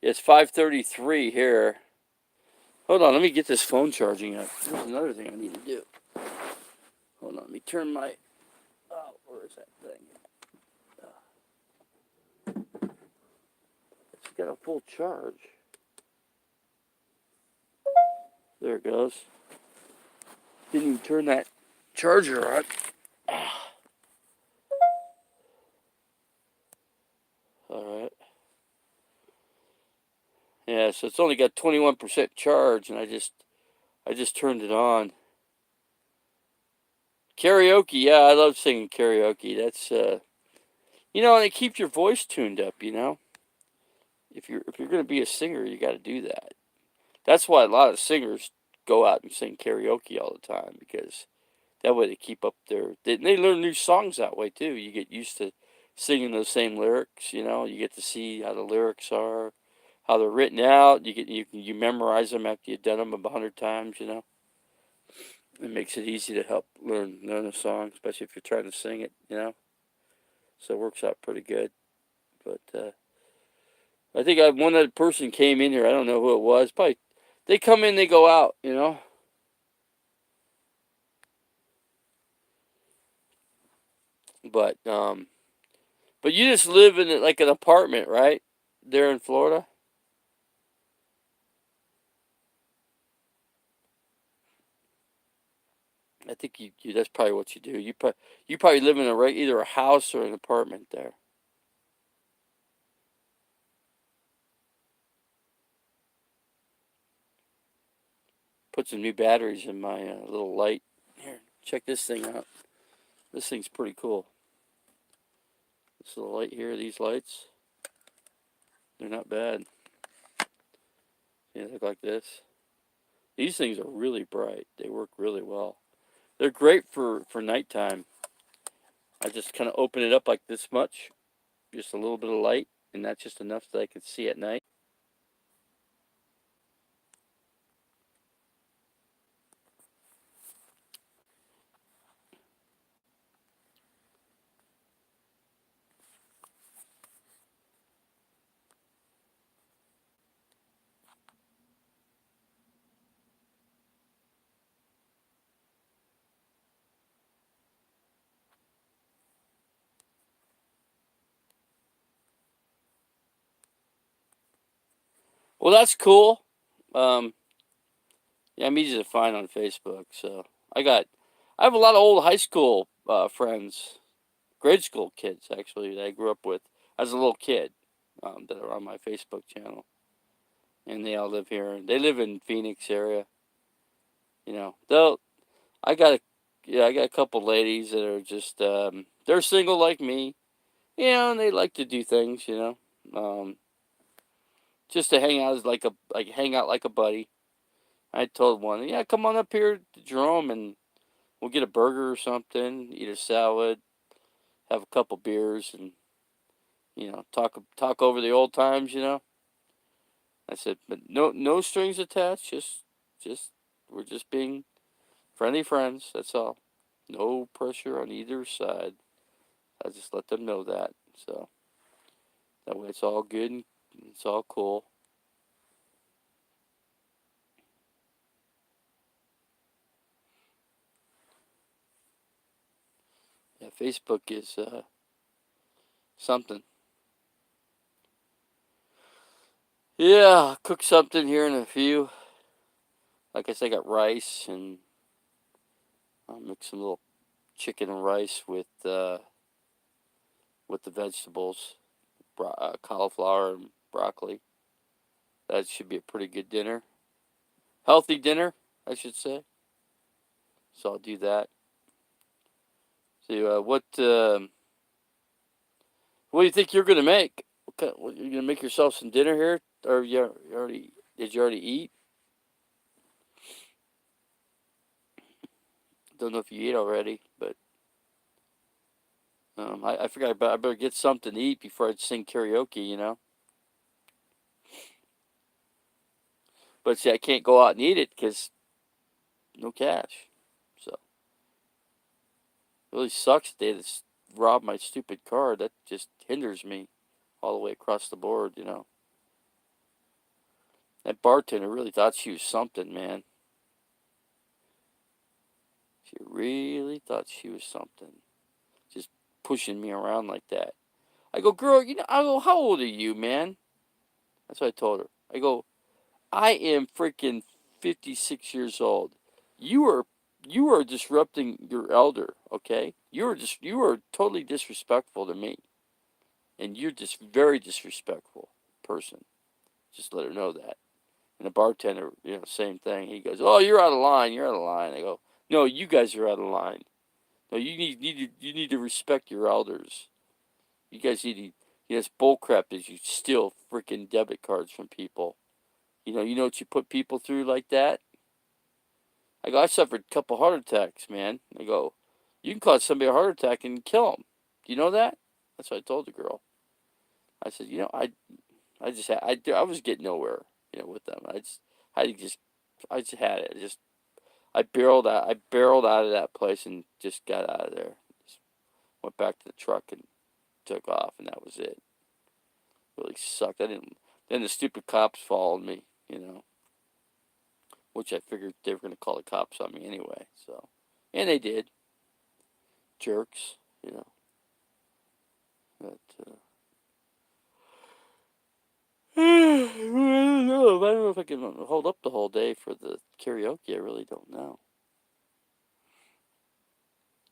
It's 5:33 here. Hold on, let me get this phone charging up. There's another thing I need to do. Hold on, let me turn my. Oh, where is that thing? It's got a full charge. There it goes. Didn't even turn that charger on. All right. Yeah, so it's only got 21% charge, and I just turned it on. Karaoke, yeah, I love singing karaoke. That's and it keeps your voice tuned up. If you're gonna be a singer, you got to do that. That's why a lot of singers go out and sing karaoke all the time, because that way they keep up they learn new songs that way too. You get used to singing those same lyrics. You get to see how the lyrics are, how they're written out. You memorize them after you've done them 100 times. It makes it easy to help learn a song, especially if you're trying to sing it. So it works out pretty good. But I think one other person came in here. I don't know who it was. Probably they come in, they go out. But you just live in like an apartment, right? There in Florida. I think that's probably what you do. You probably live in either a house or an apartment there. Put some new batteries in my little light. Here, check this thing out. This thing's pretty cool. This little light here, these lights, They're not bad. They look like this. These things are really bright. They work really well. They're great for nighttime. I just kind of open it up like this much, just a little bit of light, and that's just enough that I can see at night. Well, that's cool. Um, yeah, I'm easy to find on Facebook. So I have a lot of old high school friends, grade school kids actually that I grew up with as a little kid, that are on my Facebook channel, and they all live here. They live in Phoenix area. They'll I got a yeah, I got a couple ladies that are just they're single like me, and they like to do things, just to hang out as like hang out like a buddy. I told one, yeah, come on up here to Jerome, and we'll get a burger or something, eat a salad, have a couple beers, and talk over the old times. I said, but no strings attached, just we're just being friendly friends. That's all. No pressure on either side. I just let them know that. So that way it's all good and it's all cool. Yeah, Facebook is something. Yeah, cook something here in a few. Like I said, I got rice, and I'll mix some little chicken and rice with the vegetables, cauliflower and broccoli. That should be a pretty good dinner. Healthy dinner, I should say. So I'll do that. So what do you think you're gonna make? What, you gonna make yourself some dinner here, or you already did you already eat? Don't know if you ate already, but I forgot. I better get something to eat before I sing karaoke. But see, I can't go out and eat it because no cash. So it really sucks. They just robbed my stupid card. That just hinders me all the way across the board. That bartender really thought she was something, man. She really thought she was something. Just pushing me around like that. I go, girl, I go, how old are you, man? That's what I told her. I go, I am freaking 56 years old. You are you are disrupting your elder, okay? You are totally disrespectful to me. And you're just very disrespectful person. Just let her know that. And the bartender, same thing. He goes, "Oh, you're out of line. You're out of line." I go, "No, you guys are out of line. No, you need to respect your elders. You guys need to. It's bullcrap that you steal freaking debit cards from people. You know what you put people through like that." I go, "I suffered a couple heart attacks, man." I go, "You can cause somebody a heart attack and kill them. Do you know that?" That's what I told the girl. I said, I just had, I was getting nowhere, with them. I just, I just had it. I barreled out of that place and just got out of there. Just went back to the truck and took off, and that was it. Really sucked. I didn't. Then the stupid cops followed me, which I figured they were gonna call the cops on me anyway. So, and they did. Jerks. But I don't know if I can hold up the whole day for the karaoke. I really don't know.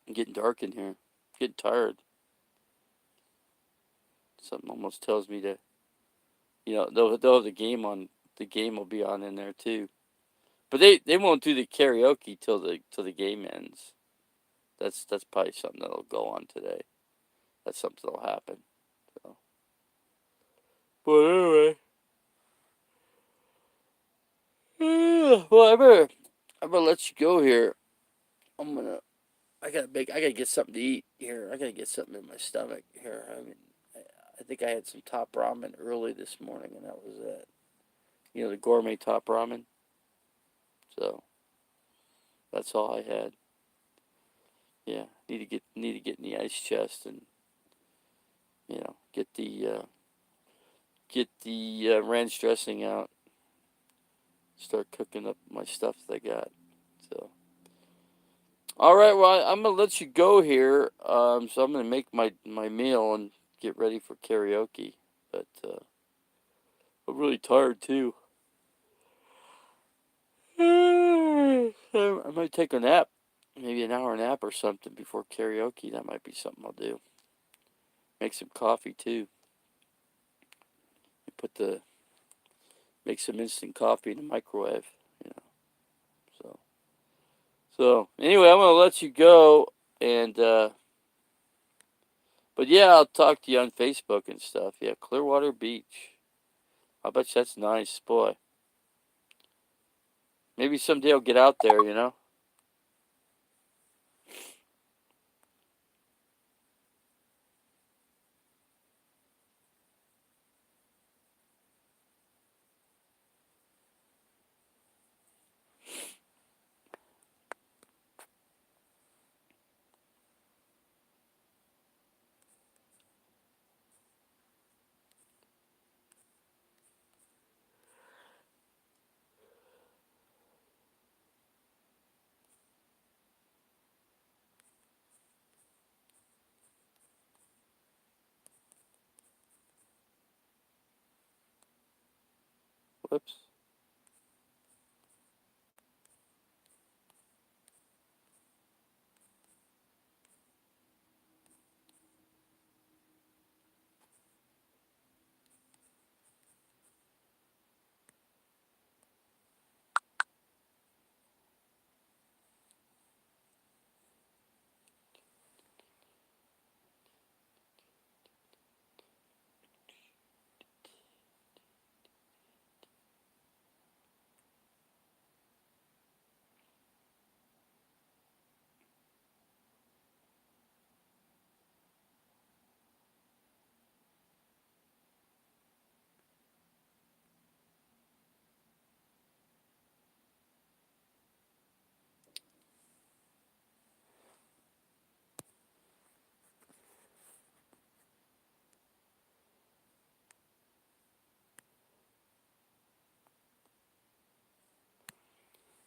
I'm getting dark in here. I'm getting tired. Something almost tells me to, they'll have the game on. The game will be on in there too. But they won't do the karaoke till the game ends. That's probably something that'll go on today. That's something that'll happen. So But anyway, well, I better let you go here. I'm gonna. I gotta get something to eat here. I gotta get something in my stomach here. I mean, I think I had some top ramen early this morning, and that was it. You know, the gourmet top ramen. So that's all I had. Yeah, need to get in the ice chest and get the ranch dressing out. Start cooking up my stuff that I got. So all right, well I'm gonna let you go here. So I'm gonna make my meal and get ready for karaoke. But I'm really tired too. I might take a nap, maybe an hour nap or something before karaoke. That might be something I'll do. Make some coffee too. Put the Make some instant coffee in the microwave. You know. So anyway, I'm gonna let you go, and but yeah, I'll talk to you on Facebook and stuff. Yeah, Clearwater Beach. I bet you that's nice, boy. Maybe someday I'll get out there. You know. Whoops.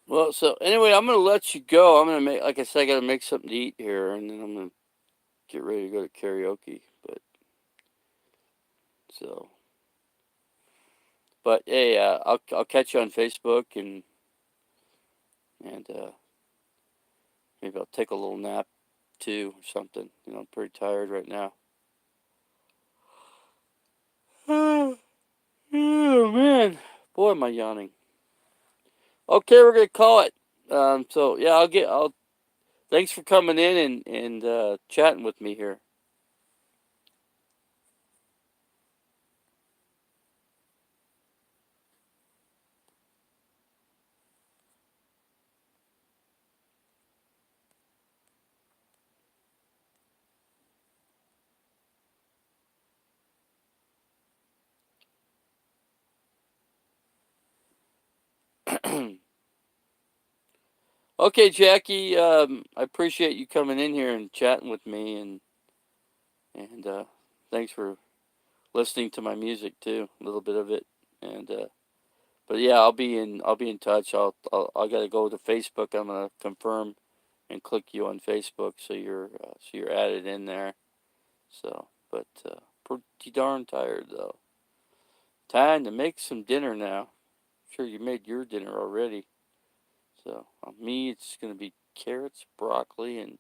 Well, so anyway, I'm gonna let you go. I'm gonna make, like I said, I gotta make something to eat here, and then I'm gonna get ready to go to karaoke. So, but hey, I'll catch you on Facebook, and maybe I'll take a little nap too or something. I'm pretty tired right now. Oh man, boy, am I yawning. Okay, we're gonna call it. So yeah, I'll. Thanks for coming in and chatting with me here. Okay, Jackie. I appreciate you coming in here and chatting with me, and thanks for listening to my music too, a little bit of it. And but yeah, I'll be in touch. I gotta go to Facebook. I'm gonna confirm and click you on Facebook so you're added in there. So, but pretty darn tired though. Time to make some dinner now. Sure, you made your dinner already. So on me, it's gonna be carrots, broccoli, and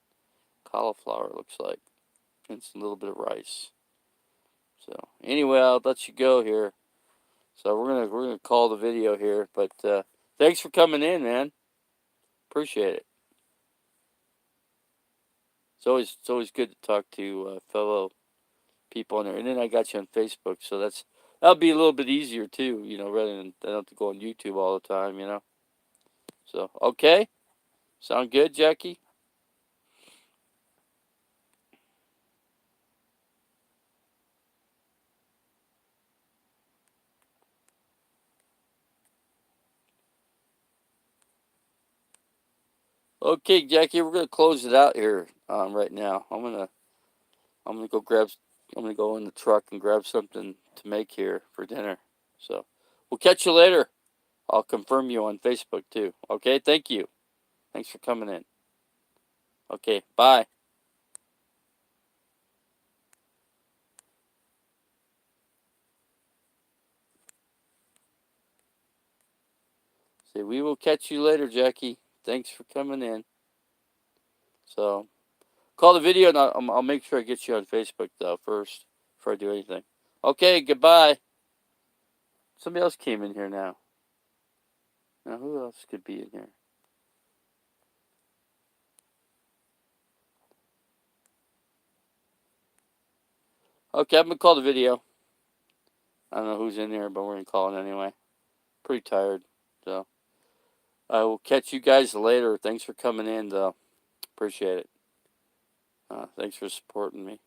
cauliflower. It looks like, and a little bit of rice. So anyway, I'll let you go here. So we're gonna call the video here. But thanks for coming in, man. Appreciate it. It's always good to talk to fellow people on there. And then I got you on Facebook, so that's That'll be a little bit easier too, rather than I don't have to go on YouTube all the time, So, okay. Sound good, Jackie? Okay, Jackie, we're gonna close it out here right now. I'm gonna go grab. I'm gonna go in the truck and grab something to make here for dinner. So, we'll catch you later. I'll confirm you on Facebook too. Okay, thank you. Thanks for coming in. Okay, bye. Say we will catch you later, Jackie. Thanks for coming in. So, call the video and I'll make sure I get you on Facebook though first before I do anything. Okay, goodbye. Somebody else came in here now. Now who else could be in here? Okay, I'm gonna call the video. I don't know who's in here, but we're gonna call it anyway. Pretty tired, so I will catch you guys later. Thanks for coming in, though. Appreciate it. Thanks for supporting me.